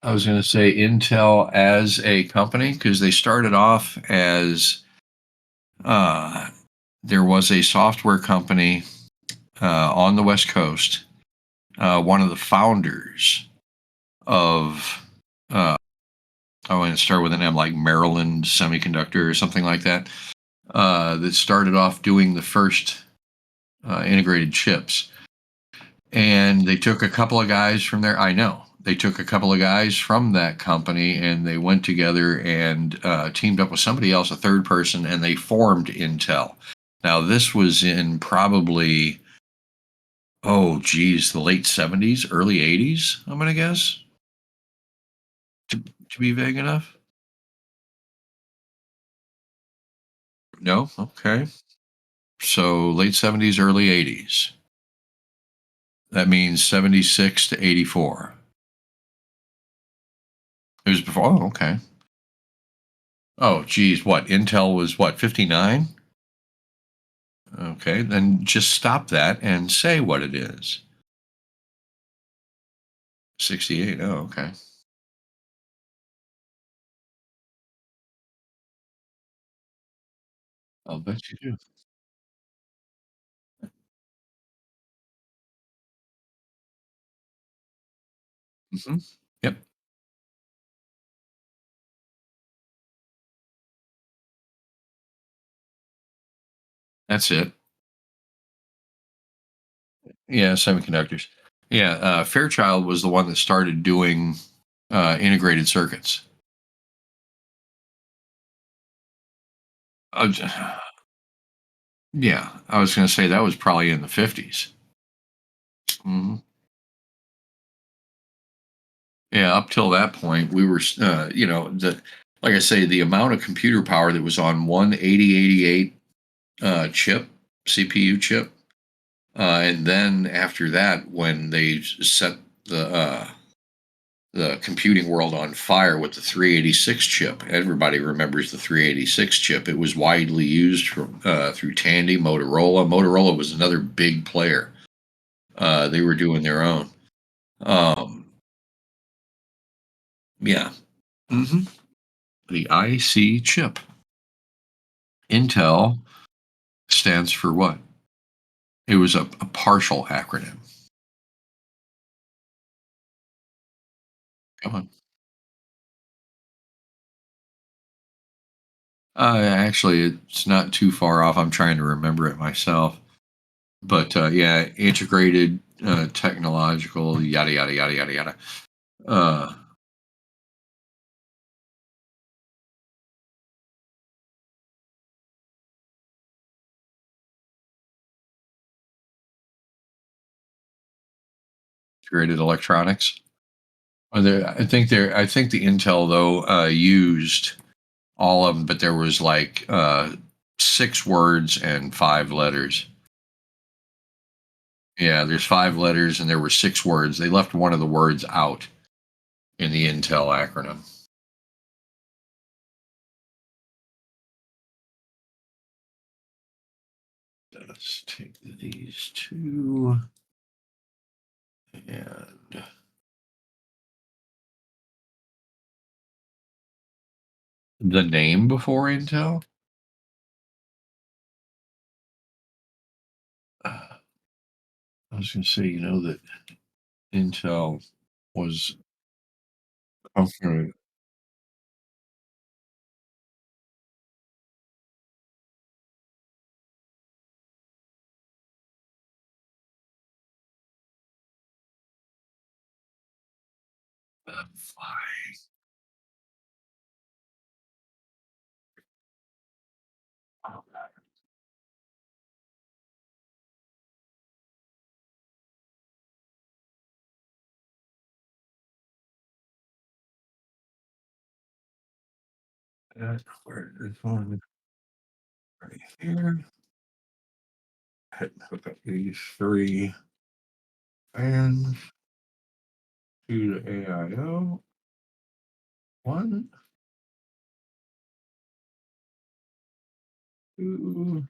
I was going to say Intel as a company because they started off as there was a software company on the West Coast. One of the founders of I want to start with an M, like Maryland Semiconductor or something like that. That started off doing the first integrated chips. And they took a couple of guys from there. I know. They took a couple of guys from that company and they went together and teamed up with somebody else, a third person, and they formed Intel. Now, this was in probably, the late 70s, early 80s, I'm going to guess, to be vague enough. No? Okay. So late 70s, early 80s. That means 76 to 84. It was before. Oh, okay. Oh, geez. What? Intel was what, 59? Okay. Then just stop that and say what it is. 68. Oh, okay. I'll bet you do. Hmm. Yep. That's it. Yeah. Semiconductors. Yeah. Fairchild was the one that started doing integrated circuits. Uh, yeah. I was going to say that was probably in the 50s. Mhm. Yeah, up till that point, we were, like I say, the amount of computer power that was on one 8088 chip, CPU chip, and then after that, when they set the computing world on fire with the 386 chip, everybody remembers the 386 chip. It was widely used through Tandy, Motorola. Motorola was another big player. They were doing their own. Um, yeah. Hmm. The IC chip. Intel stands for what? It was a partial acronym. Come on. Actually, it's not too far off. I'm trying to remember it myself. But yeah, integrated technological, yada, yada, yada, yada, yada. Uh, integrated electronics. I think the Intel, though, used all of them, but there was like 6 words and 5 letters. Yeah, there's 5 letters and there were 6 words. They left one of the words out in the Intel acronym. Let's take these two and the name before Intel. I was going to say, that Intel was comfortably fly. Where is one right here? Hook up these 3 fans to the AIO. One, two,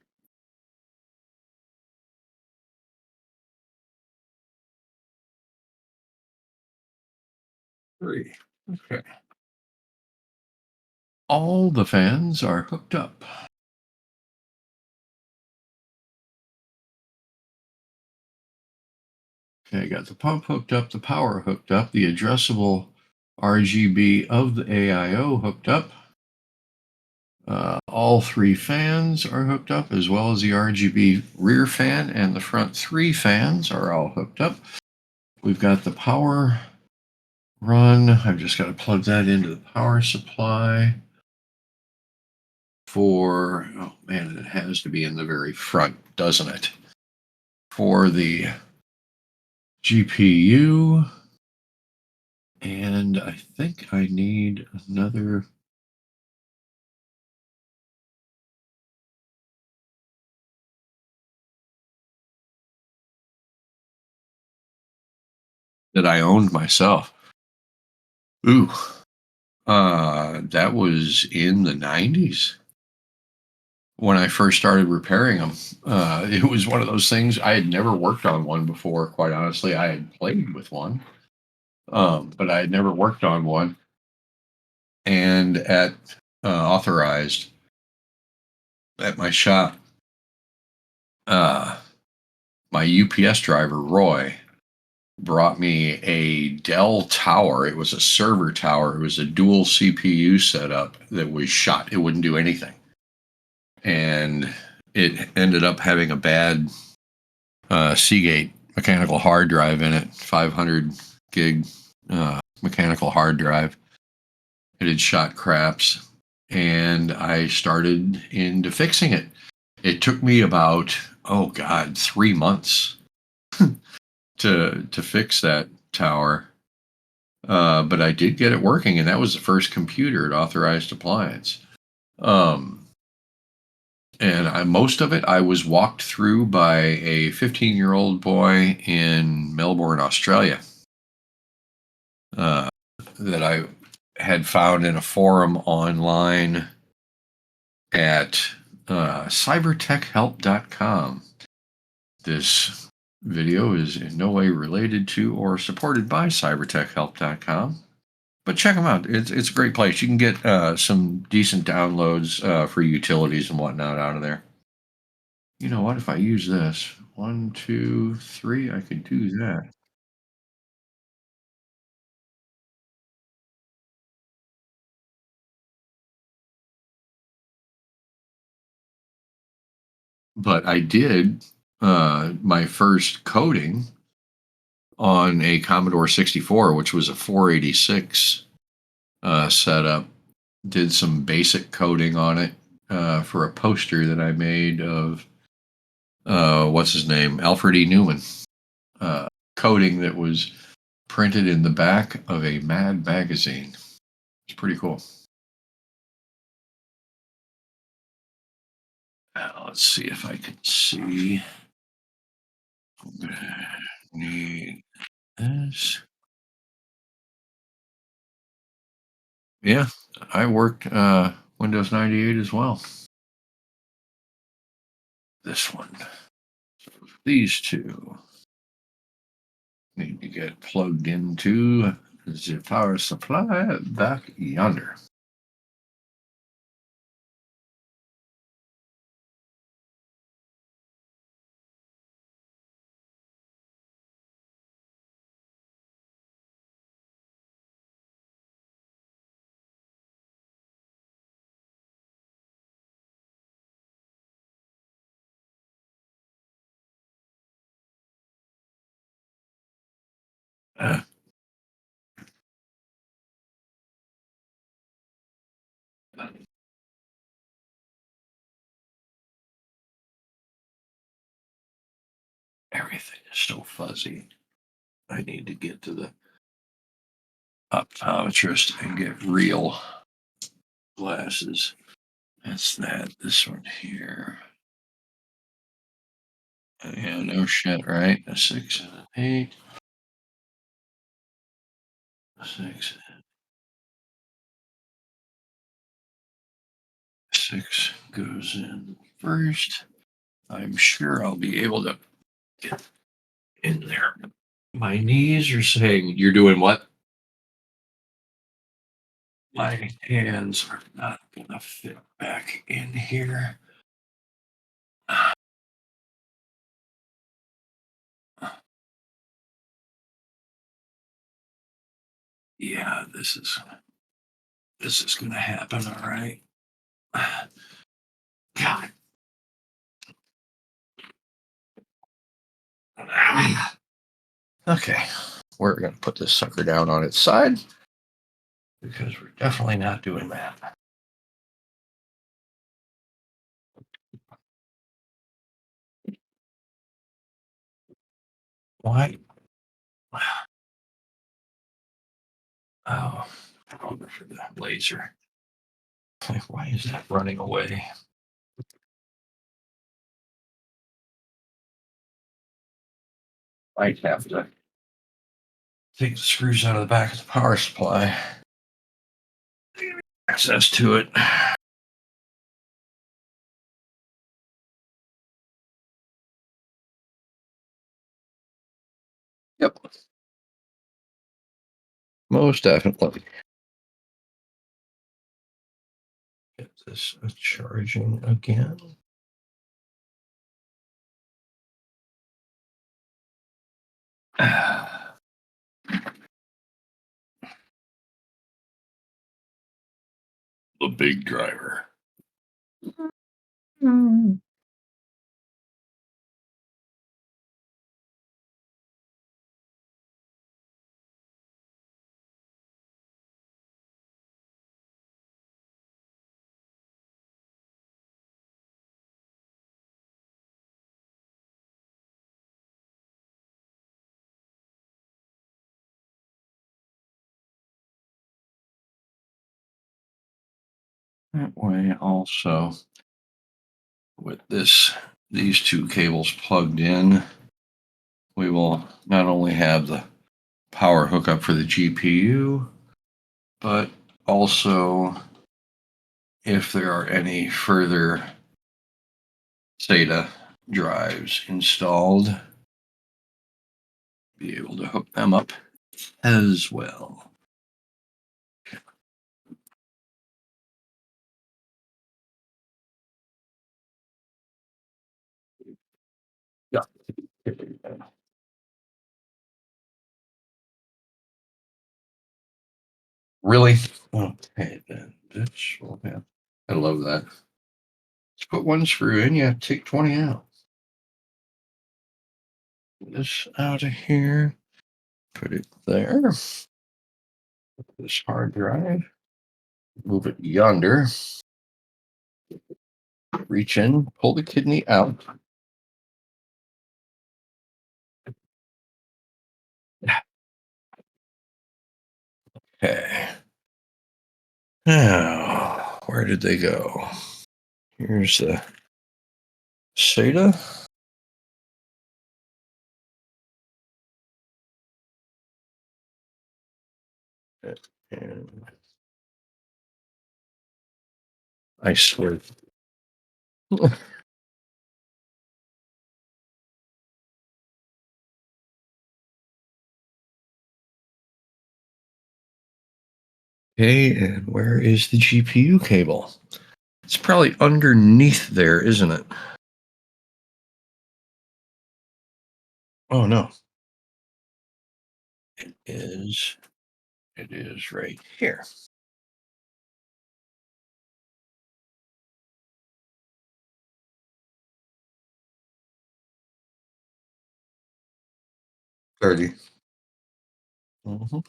3. Okay. All the fans are hooked up. Okay, got the pump hooked up, the power hooked up, the addressable RGB of the AIO hooked up. All 3 fans are hooked up, as well as the RGB rear fan, and the front 3 fans are all hooked up. We've got the power run. I've just got to plug that into the power supply for, oh man, it has to be in the very front, doesn't it? For the GPU. And I think I need another. that I owned myself. Ooh, that was in the 90s when I first started repairing them. It was one of those things. I had never worked on one before, quite honestly. I had played with one, but I had never worked on one. And at authorized at my shop, uh, my UPS driver Roy brought me a Dell tower. It was a server tower. It was a dual CPU setup that was shot. It wouldn't do anything, and it ended up having a bad Seagate mechanical hard drive in it, 500 gig mechanical hard drive. It had shot craps, and I started into fixing it. It took me about, oh God, 3 months to fix that tower. But I did get it working, and that was the first computer at Authorized Appliance. Um, and most of it I was walked through by a 15-year-old boy in Melbourne, Australia, uh, that I had found in a forum online at cybertechhelp.com. This video is in no way related to or supported by cybertechhelp.com, but check them out. It's a great place. You can get some decent downloads for utilities and whatnot out of there. You know what? If I use this, 1, 2, 3, I could do that. But I did my first coding on a Commodore 64, which was a 486 setup. Did some basic coding on it for a poster that I made of what's his name, Alfred E. Newman. Uh, Coding that was printed in the back of a Mad magazine. It's pretty cool. Let's see if I can see. Need this. Yeah, I worked Windows 98 as well. This one. These two need to get plugged into the power supply back yonder. Uh, Everything is so fuzzy. I need to get to the optometrist and get real glasses. That's that. This one here. Yeah, no shit, right? A 6 and an 8. 6. 6 goes in first. I'm sure I'll be able to get in there. My knees are saying, "You're doing what?" My hands are not gonna fit back in here. Yeah, this is gonna happen, all right. God. Okay, we're gonna put this sucker down on its side because we're definitely not doing that. Why? Oh, for the laser. Why is that running away? I have to Take the screws out of the back of the power supply. Access to it. Yep. Most definitely. Get this charging again. The big driver. That way, also with these two cables plugged in, we will not only have the power hookup for the GPU, but also if there are any further SATA drives installed, be able to hook them up as well. Yeah. Really? Okay, then. I love that. Let's put one screw in, you have to take 20 out. This out of here. Put it there. This hard drive. Move it yonder. Reach in, pull the kidney out. Okay. Now, where did they go? Here's the SATA. And I swear. Okay, and where is the GPU cable? It's probably underneath there, isn't it? Oh no. It is. It is right here. Thirty. Mhm.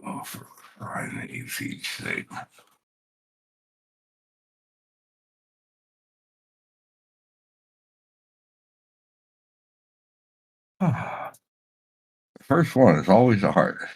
Oh, for crying feet's sake. The first one is always the hardest.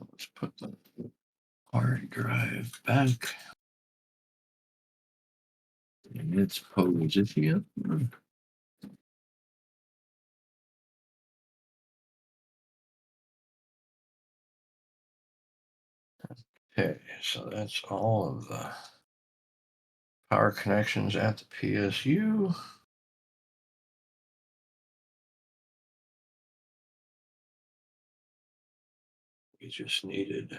let's put the hard drive back in its position. Okay, so that's all of the power connections at the PSU. We just needed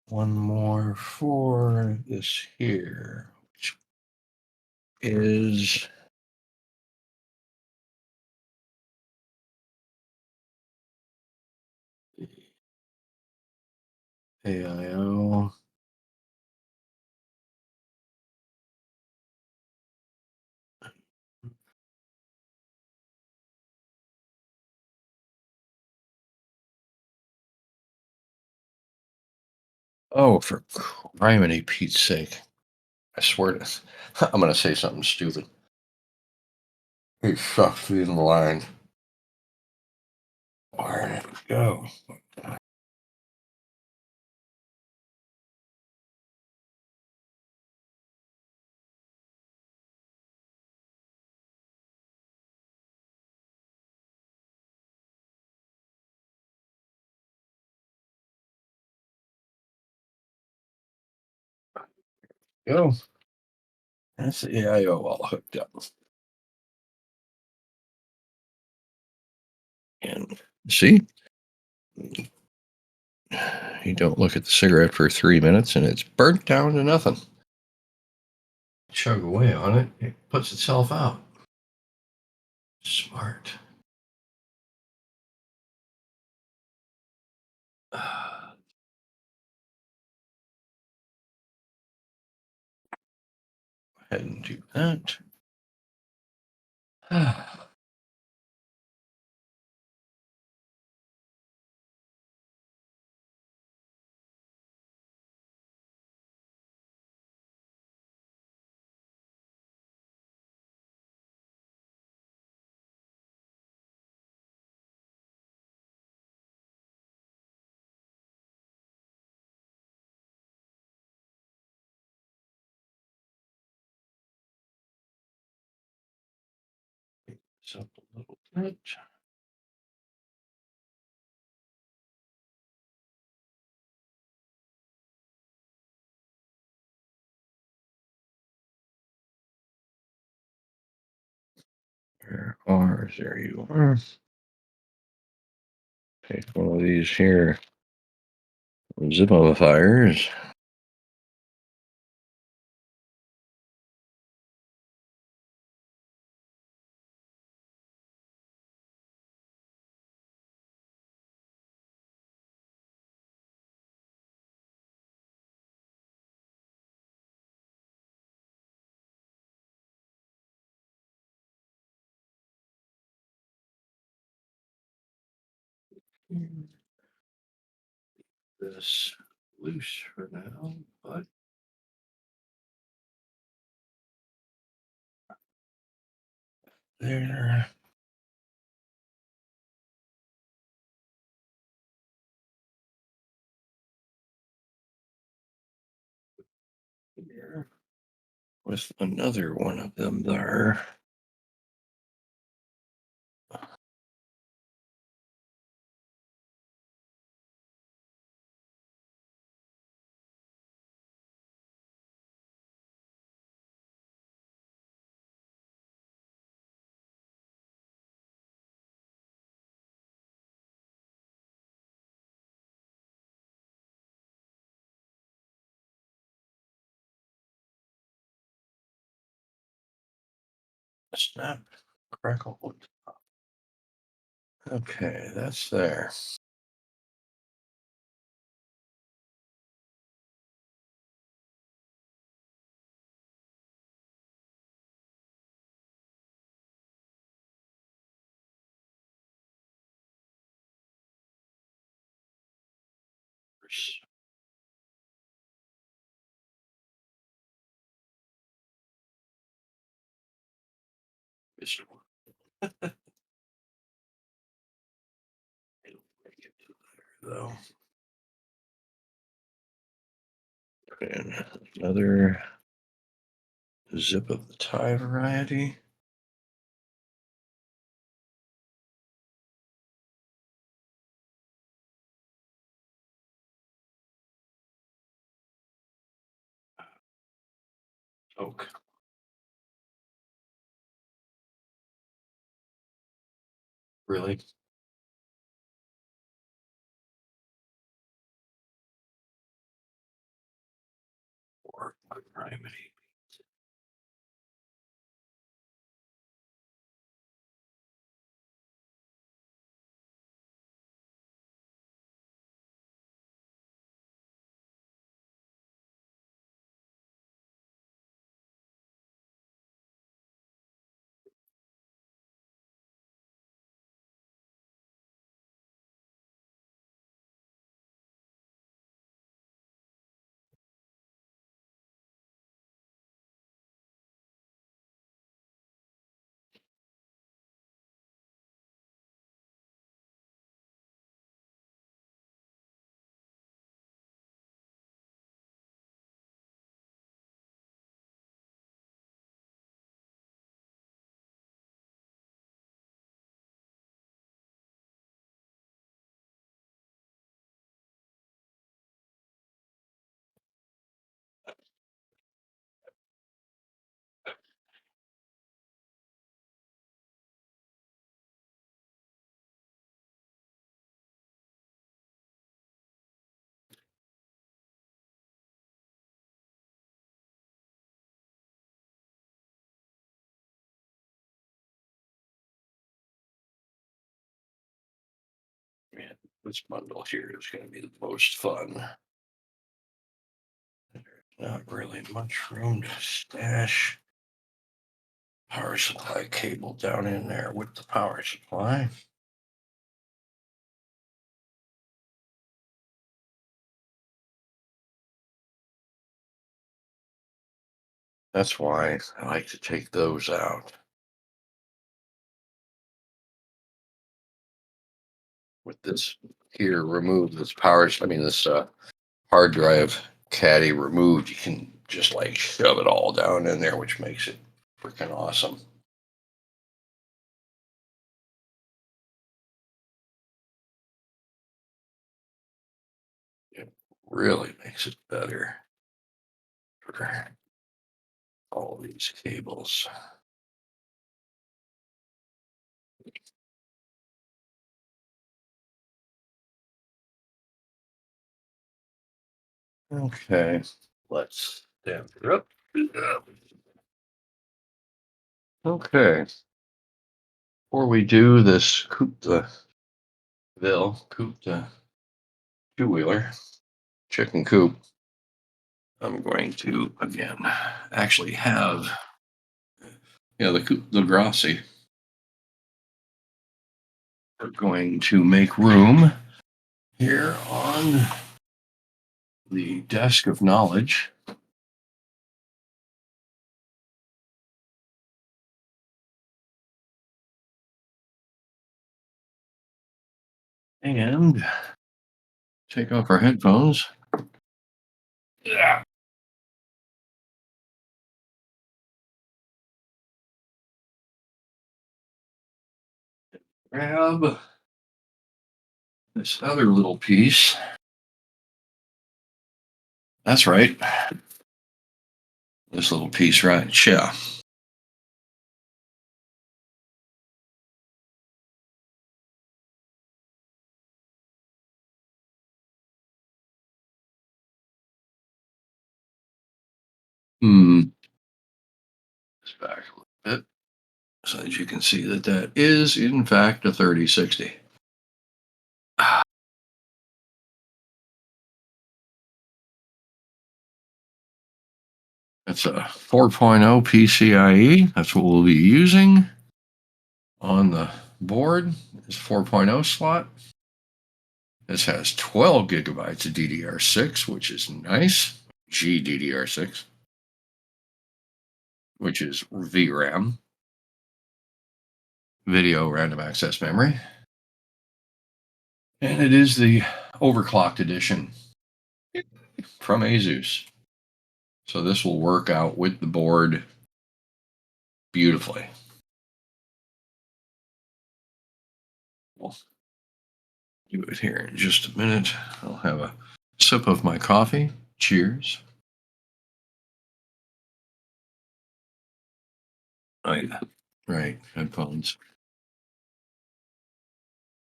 one more for this here, which is the AIO. Oh, for criminy Pete's sake. I swear to I'm gonna say something stupid. He sucks me in the line. Where did it go? Go. That's the AIO all hooked up. And see, you don't look at the cigarette for 3 minutes and it's burnt down to nothing. Chug away on it, it puts itself out. Smart. Ahead and do that. So a little bit. There you are. Take one of these here zippifiers. This loose for now, but there. Here. With another one of them there. Snap, crackle. Okay, that's there. This one. It'll break it to though. And another zip of the tie variety. Oak. Really? Or primary. Man, this bundle here is going to be the most fun. Not really much room to stash power supply cable down in there with the power supply. That's why I like to take those out. With this here removed, this this hard drive caddy removed, you can just like shove it all down in there, which makes it freaking awesome. It really makes it better for all these cables. Okay, let's stand her up. Okay, before we do this coupe the two wheeler chicken coop, I'm going to again actually have the coupe de Grassi. We're going to make room here on the desk of knowledge. And take off our headphones. Yeah. Grab this other little piece. That's right. This little piece right. Yeah. This back a little bit so that you can see that that is in fact a 3060. It's a 4.0 PCIe. That's what we'll be using on the board. Is 4.0 slot. This has 12 gigabytes of DDR6, which is nice. GDDR6, which is VRAM, video random access memory. And it is the overclocked edition from Asus. So this will work out with the board beautifully. We'll do it here in just a minute. I'll have a sip of my coffee. Cheers. Oh, yeah. Right. Headphones.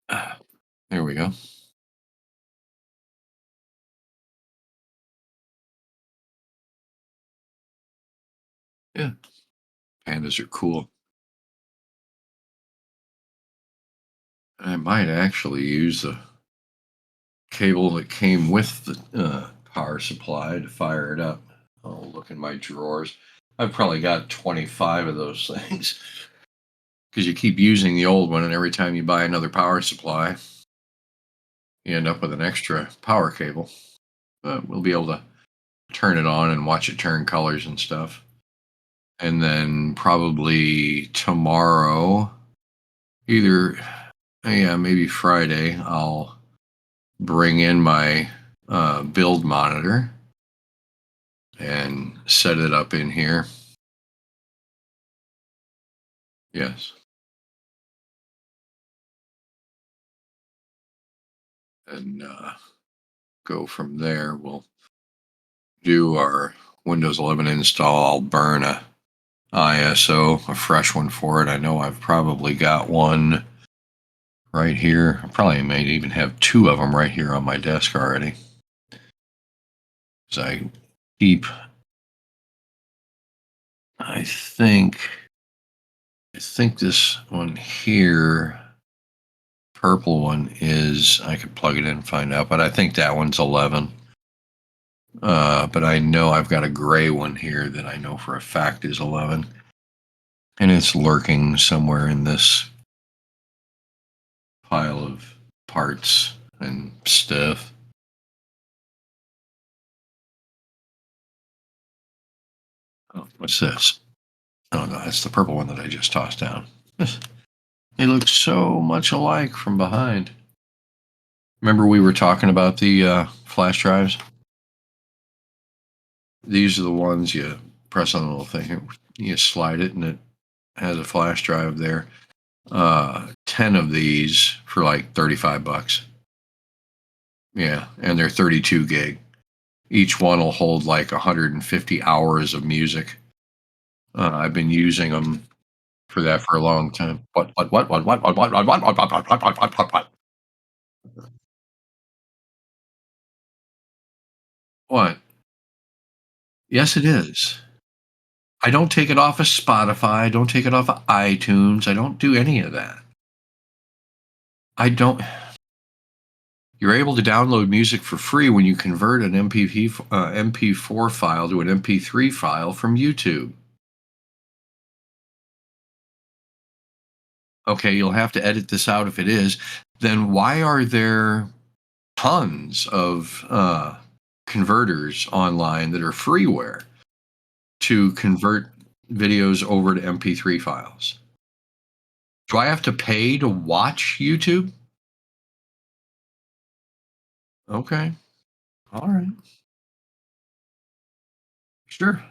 Ah, there we go. Yeah. Pandas are cool. I might actually use the cable that came with the power supply to fire it up. I'll look in my drawers. I've probably got 25 of those things because you keep using the old one, and every time you buy another power supply, you end up with an extra power cable. But we'll be able to turn it on and watch it turn colors and stuff. And then probably tomorrow, either, yeah, maybe Friday, I'll bring in my build monitor and set it up in here. Yes. And go from there. We'll do our Windows 11 install. I'll burn a ISO, a fresh one for it. I know I've probably got one right here. I probably may even have two of them right here on my desk already. Because keep, I think, I think this one here, purple one is, I could plug it in and find out, but I think that one's 11. But I know I've got a gray one here that I know for a fact is 11. And it's lurking somewhere in this pile of parts and stuff. Oh, what's this? Oh, no, that's the purple one that I just tossed down. They look so much alike from behind. Remember we were talking about the flash drives? These are the ones you press on the little thing. You slide it and it has a flash drive there. 10 of these for like 35 bucks. Yeah, and they're 32 gig. Each one will hold like 150 hours of music. I've been using them for that for a long time. What? What? Yes, it is. I don't take it off of Spotify. I don't take it off of iTunes. I don't do any of that. I don't. You're able to download music for free when you convert an MP4 file to an MP3 file from YouTube. Okay, you'll have to edit this out if it is. Then why are there tons of converters online that are freeware to convert videos over to MP3 files? Do I have to pay to watch YouTube? Okay. All right. Sure.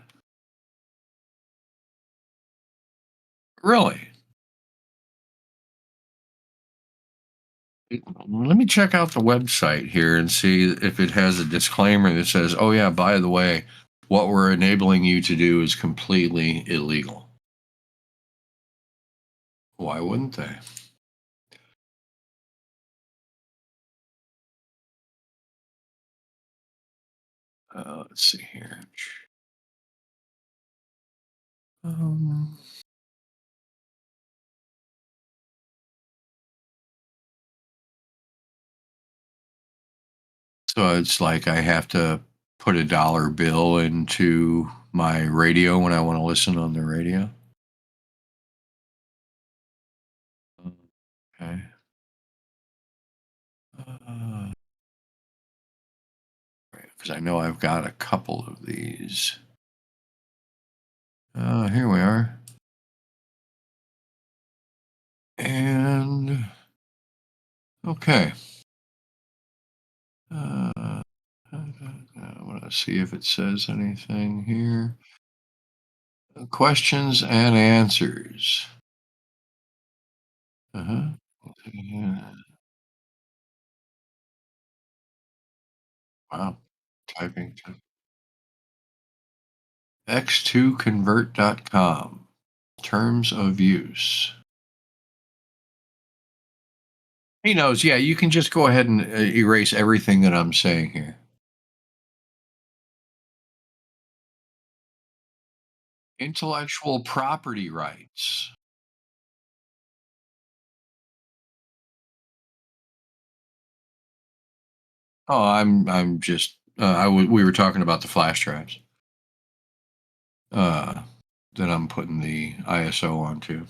Really? Let me check out the website here and see if it has a disclaimer that says, oh, yeah, by the way, what we're enabling you to do is completely illegal. Why wouldn't they? Let's see here. Um, so it's like I have to put a dollar bill into my radio when I want to listen on the radio. Okay. Because I know I've got a couple of these. Here we are. And okay. I want to see if it says anything here. Questions and answers. Uh-huh. Yeah. Wow. Typing. X2convert.com. Terms of use. He knows. Yeah, you can just go ahead and erase everything that I'm saying here. Intellectual property rights. Oh, I'm just we were talking about the flash drives. Uh that I'm putting the ISO onto.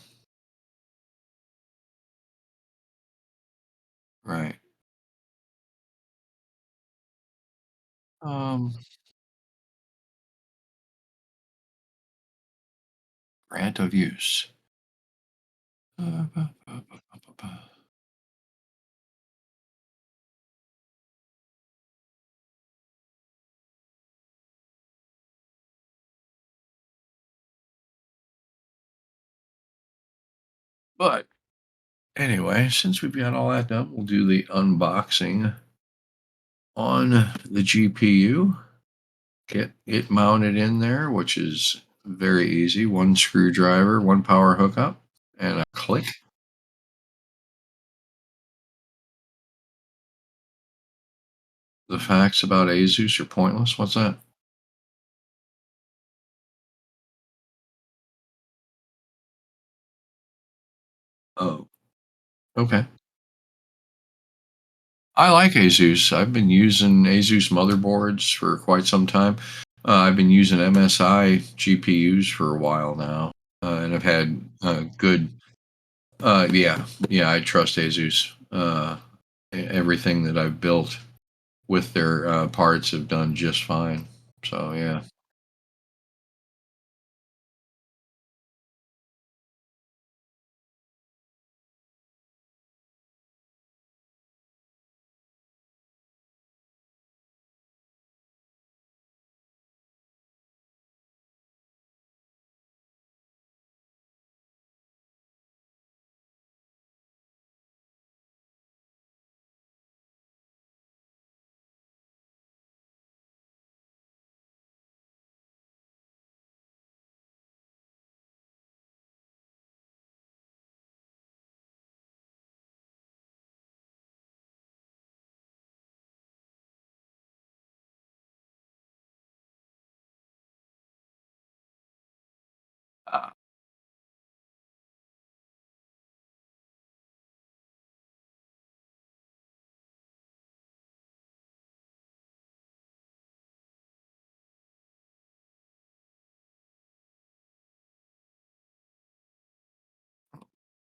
Right. Um Grant of use. But anyway, since we've got all that done, we'll do the unboxing on the GPU. Get it mounted in there, which is very easy. One screwdriver, one power hookup, and a click. The facts about Asus are pointless. What's that? Oh, okay. I like Asus. I've been using Asus motherboards for quite some time. I've been using MSI GPUs for a while now, and I've had good. Yeah, yeah. I trust Asus. Everything that I've built with their parts have done just fine. So yeah. Uh,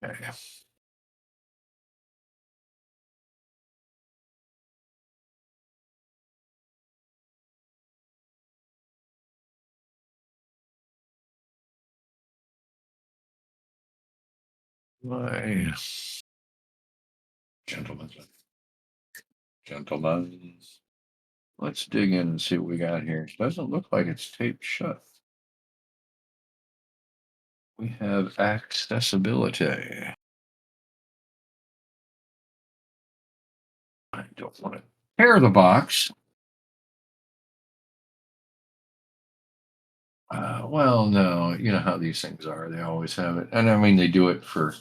okay. My gentlemen, gentlemen. Let's dig in and see what we got here. It doesn't look like it's taped shut. We have accessibility. I don't want to tear the box. Well, no, you know how these things are. They always have it. And I mean, they do it for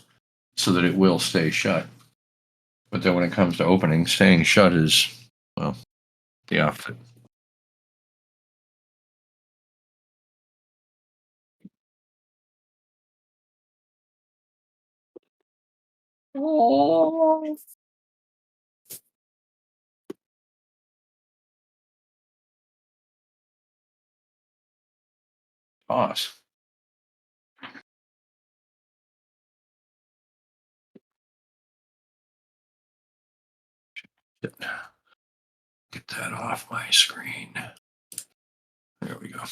so that it will stay shut. But then when it comes to opening, staying shut is, well, the opposite. Oh, boss. Get that off my screen. There we go.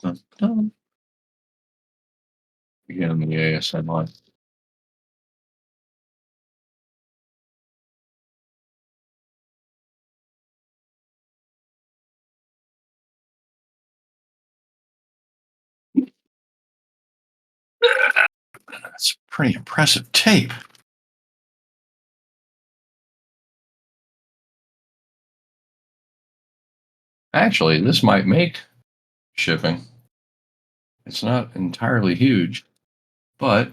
Dun, dun. Again, the ASMR. That's pretty impressive tape. Actually, this might make shipping. It's not entirely huge, but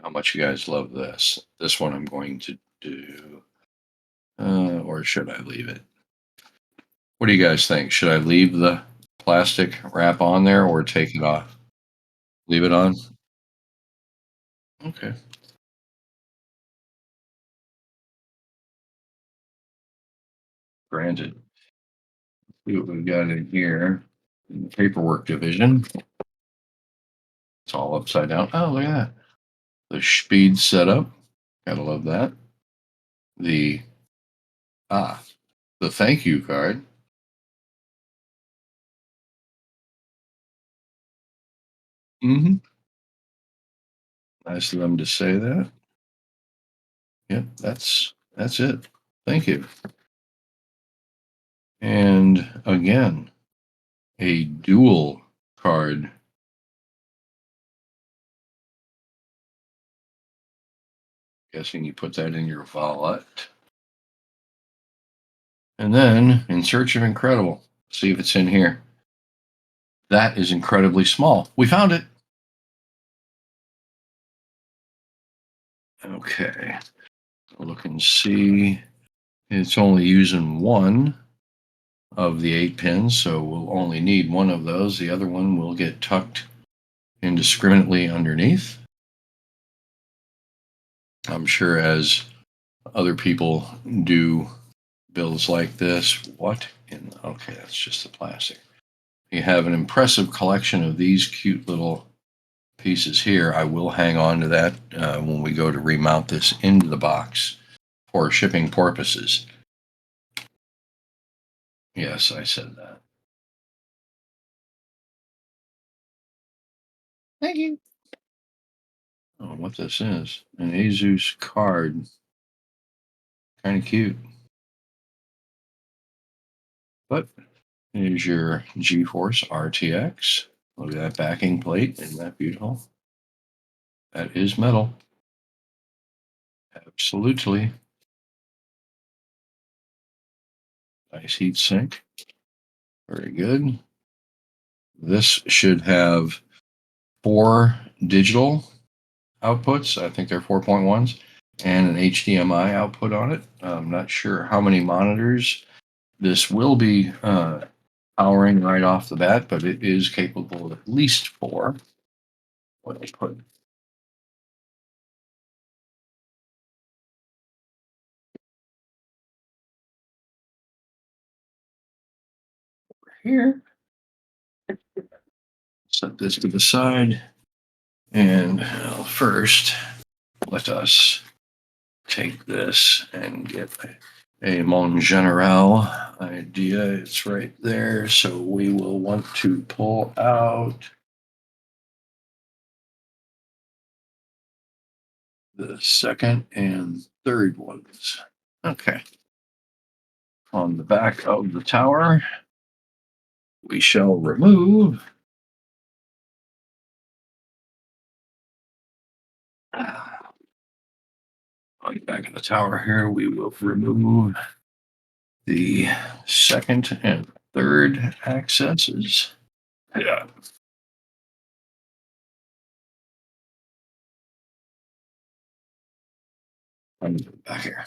how much you guys love this. This one I'm going to do. Or should I leave it? What do you guys think? Should I leave the plastic wrap on there or take it off? Leave it on? Okay. Granted. See what we've got in here. In the paperwork division. It's all upside down. Oh, look at that. The speed setup. Gotta love that. The ah, the thank you card. Mm-hmm. Nice of them to say that. Yep, that's it. Thank you. And again, a dual card. Guessing you put that in your wallet. And then in search of incredible. See if it's in here. That is incredibly small. We found it. Okay. Look and see. It's only using one of the 8 pins, so we'll only need one of those. The other one will get tucked indiscriminately underneath. I'm sure as other people do builds like this. What in? Okay, that's just the plastic. You have an impressive collection of these cute little pieces here. I will hang on to that when we go to remount this into the box for shipping purposes. Yes, I said that. Thank you. Oh, what this is? An Asus card. Kind of cute. But here's your GeForce RTX. Look at that backing plate. Isn't that beautiful? That is metal. Absolutely. Nice heat sink. Very good. This should have 4 digital outputs. I think they're 4.1s and an HDMI output on it. I'm not sure how many monitors this will be powering right off the bat, but it is capable of at least 4. What I put here. Set this to the side. And first, let us take this and get a Mon General idea. It's right there. So we will want to pull out the second and third ones. Okay. On the back of the tower, we shall remove on the back of the tower here, we will remove the second and third accesses. Yeah. Back here.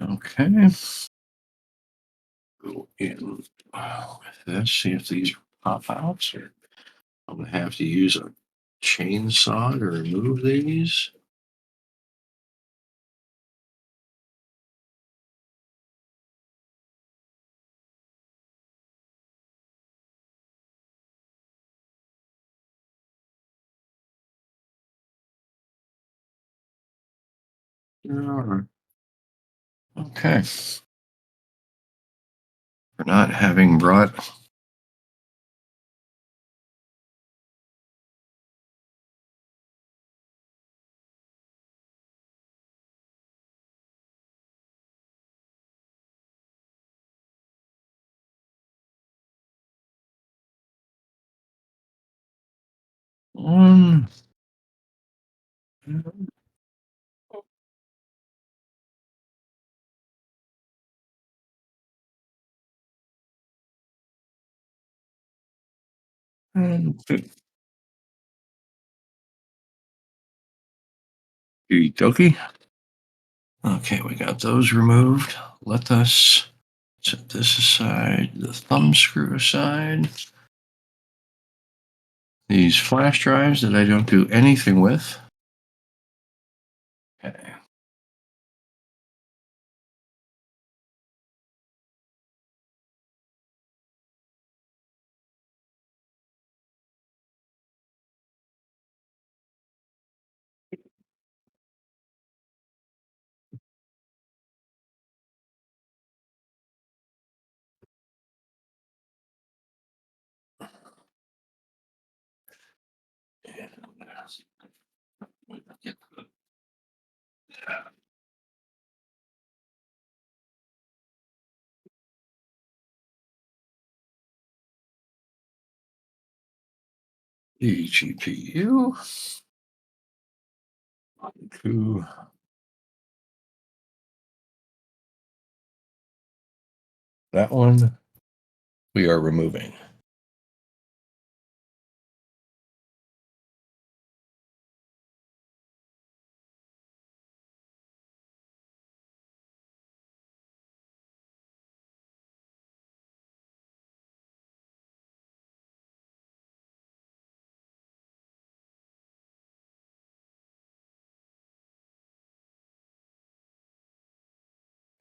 Okay. Go in with this, see if these pop outs, or I'm gonna have to use a chainsaw to remove these. Alright. Okay. For not having brought one. And okie. Okay, we got those removed. Let us set this aside, the thumb screw aside. These flash drives that I don't do anything with. Okay. The GPU to that one we are removing.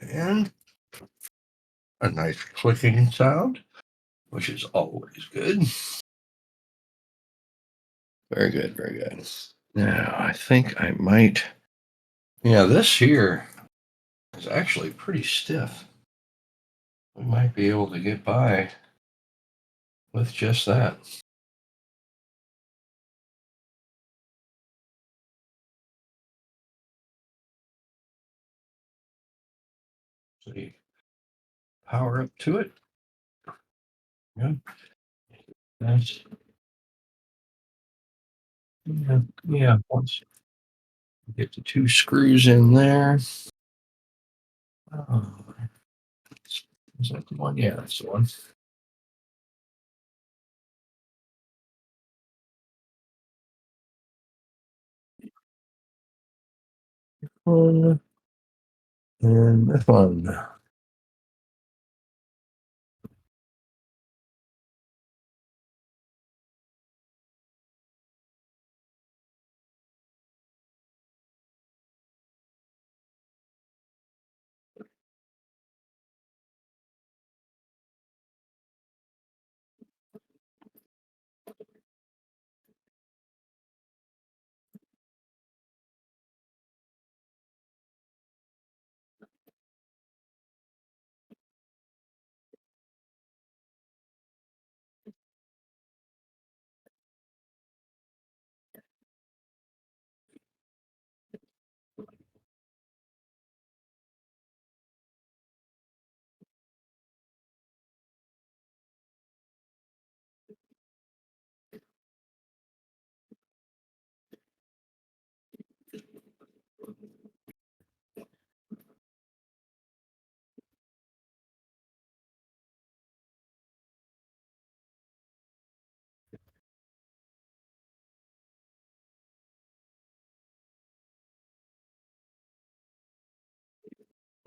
And a nice clicking sound, which is always good. Very good, very good. Now, I think I might. Yeah, this here is actually pretty stiff. We might be able to get by with just that. So you power up to it. Good. Nice. Yeah. Once you get the two screws in there. Oh, is that the one? Yeah, that's the one. One and this one.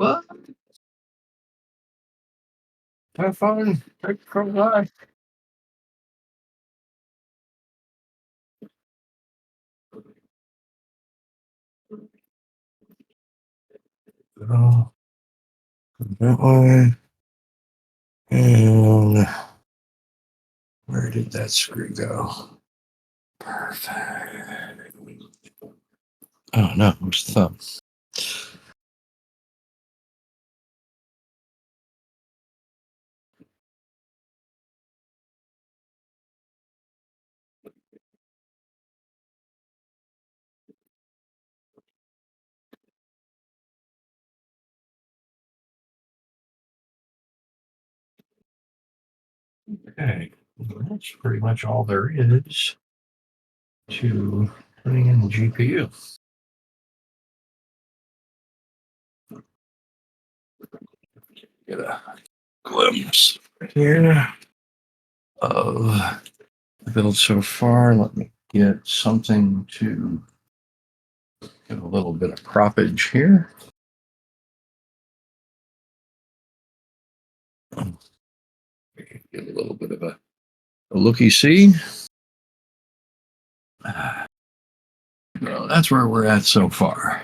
What? Have fun. Take a life. Go that way. And where did that screw go? Perfect. Oh no, where's the thumb? Okay, that's pretty much all there is. to putting in the GPU. Get a glimpse here of the build so far. Let me get something to get a little bit of croppage here. Get a little bit of a looky-see. Well, that's where we're at so far.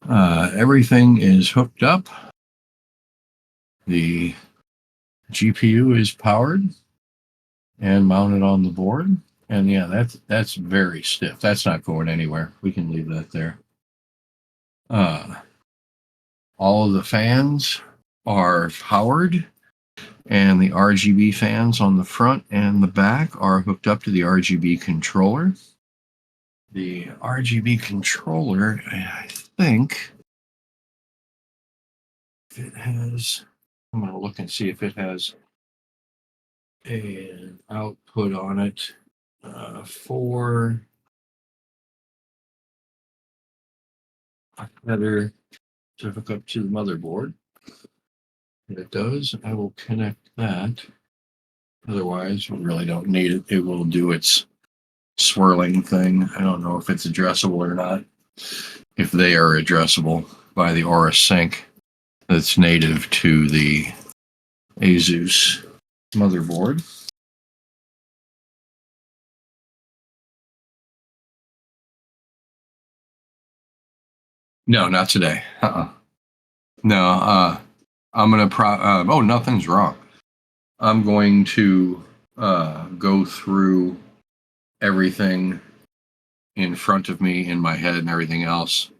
Everything is hooked up. The GPU is powered and mounted on the board. And yeah, that's very stiff. That's not going anywhere. We can leave that there. All of the fans are powered, and the RGB fans on the front and the back are hooked up to the RGB controller. The RGB controller, I think, if it has, I'm going to look and see if it has an output on it for a header to hook up to the motherboard. If it does, I will connect that. Otherwise, we really don't need it. It will do its swirling thing. I don't know if it's addressable or not. If they are addressable by the Aura Sync that's native to the Asus motherboard. No, not today. No, I'm gonna oh, nothing's wrong. I'm going to go through everything in front of me in my head and everything else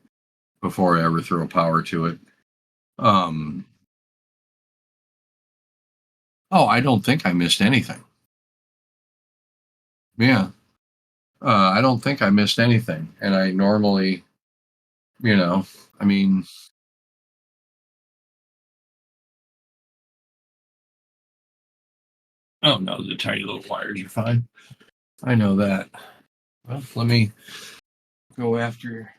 before I ever throw power to it. Oh, I don't think I missed anything. Yeah. I don't think I missed anything. And I normally, I mean, oh no, the tiny little wires are fine. I know that. Well, let me go after.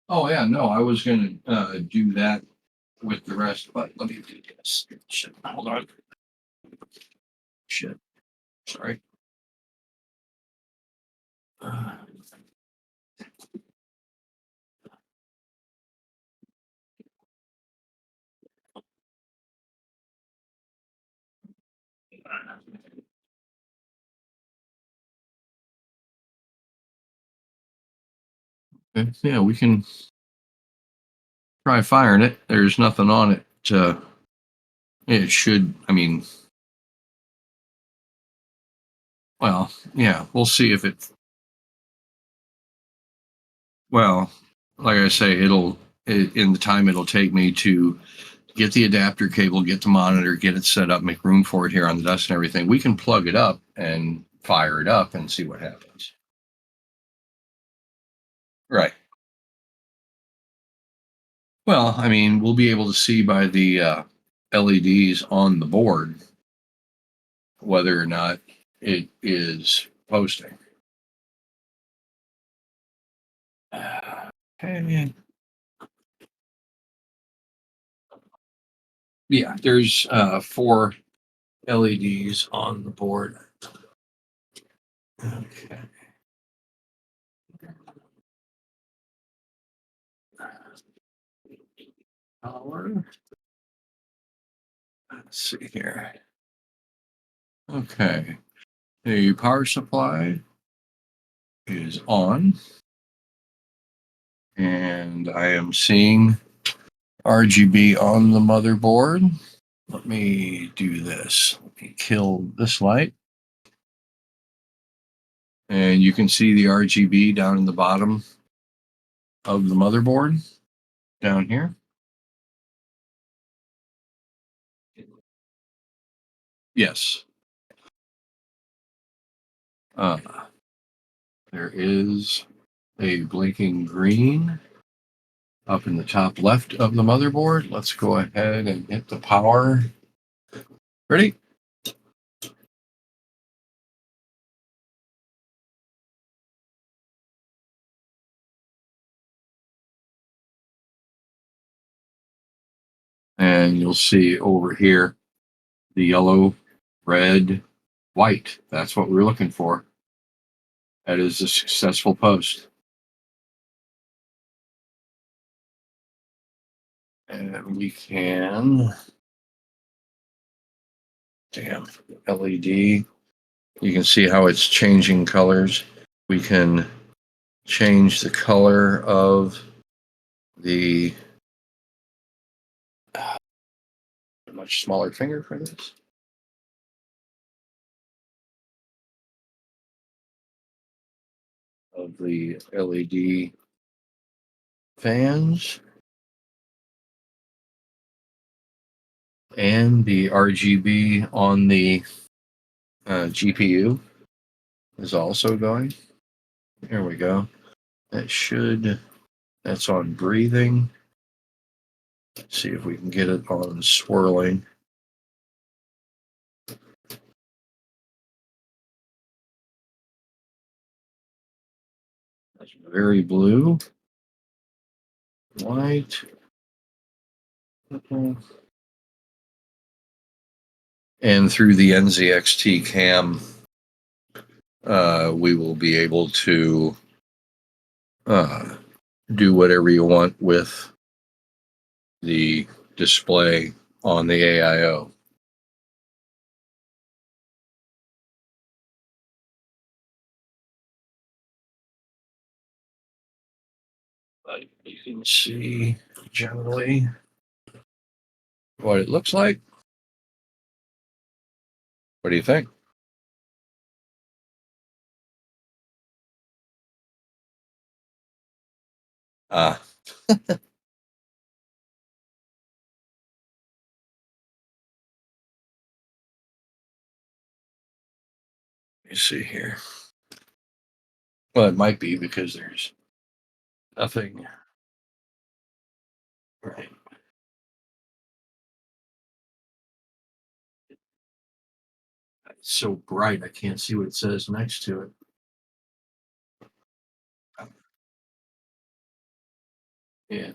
Oh yeah, no, I was gonna do that with the rest, but let me do this. Shit, hold on. Shit, sorry. Uh, yeah, we can try firing it. There's nothing on it. It should. I mean, well, yeah, we'll see if it. Well, like I say, in the time it'll take me to get the adapter cable, get the monitor, get it set up, make room for it here on the desk and everything. We can plug it up and fire it up and see what happens. Right. Well, I mean, we'll be able to see by the LEDs on the board whether or not it is posting. Okay. Yeah, there's 4 LEDs on the board. Okay. Power. Let's see here. Okay. The power supply is on, and I am seeing RGB on the motherboard. Let me do this. Let me kill this light. And you can see the RGB down in the bottom of the motherboard down here. Yes. There is a blinking green up in the top left of the motherboard. Let's go ahead and hit the power. Ready? And you'll see over here the yellow, red, white. That's what we're looking for. That is a successful post. And we can, damn, LED. You can see how it's changing colors. We can change the color of the much smaller finger for this. Of the LED fans and the RGB on the GPU is also going. Here we go. That's on breathing. Let's see if we can get it on swirling. That's very blue, white, purple. And through the NZXT cam, we will be able to do whatever you want with the display on the AIO. But you can see generally what it looks like. What do you think? Ah, let me see here. Well, it might be because there's nothing. Right. It's so bright, I can't see what it says next to it. Yeah.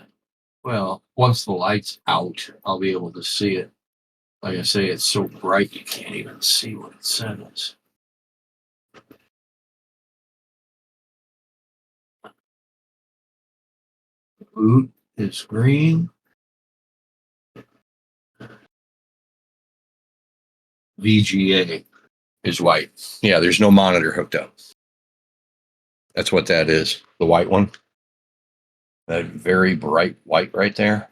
Well, once the light's out, I'll be able to see it. Like I say, it's so bright you can't even see what it says. Boot is green. VGA is white. Yeah, there's no monitor hooked up. That's what that is. The white one. That very bright white right there.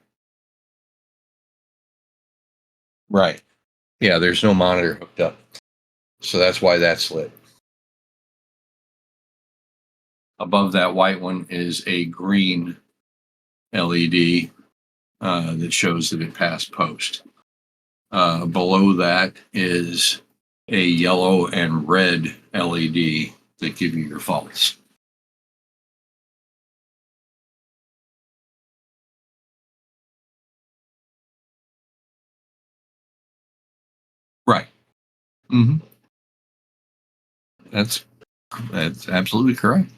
Right. Yeah, there's no monitor hooked up. So that's why that's lit. Above that white one is a green LED that shows that it passed post. Below that is a yellow and red LED that give you your faults. Right. Mm-hmm. That's absolutely correct.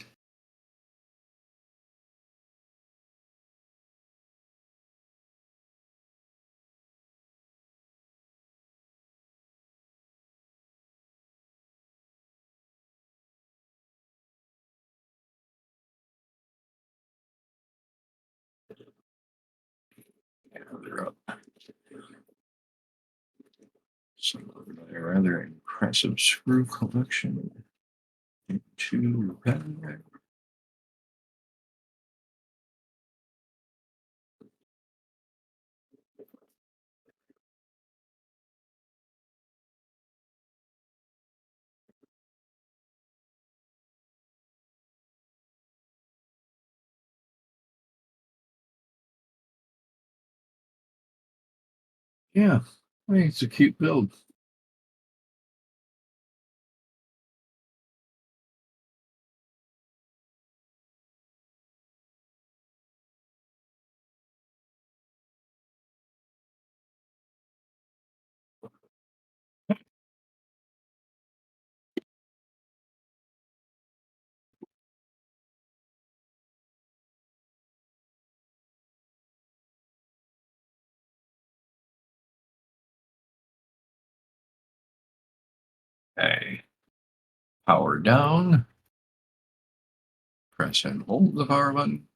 Yeah, they're up. Some rather impressive screw collection. Into repair. Yeah, I think it's a cute build. Okay. Power down. Press and hold the power button.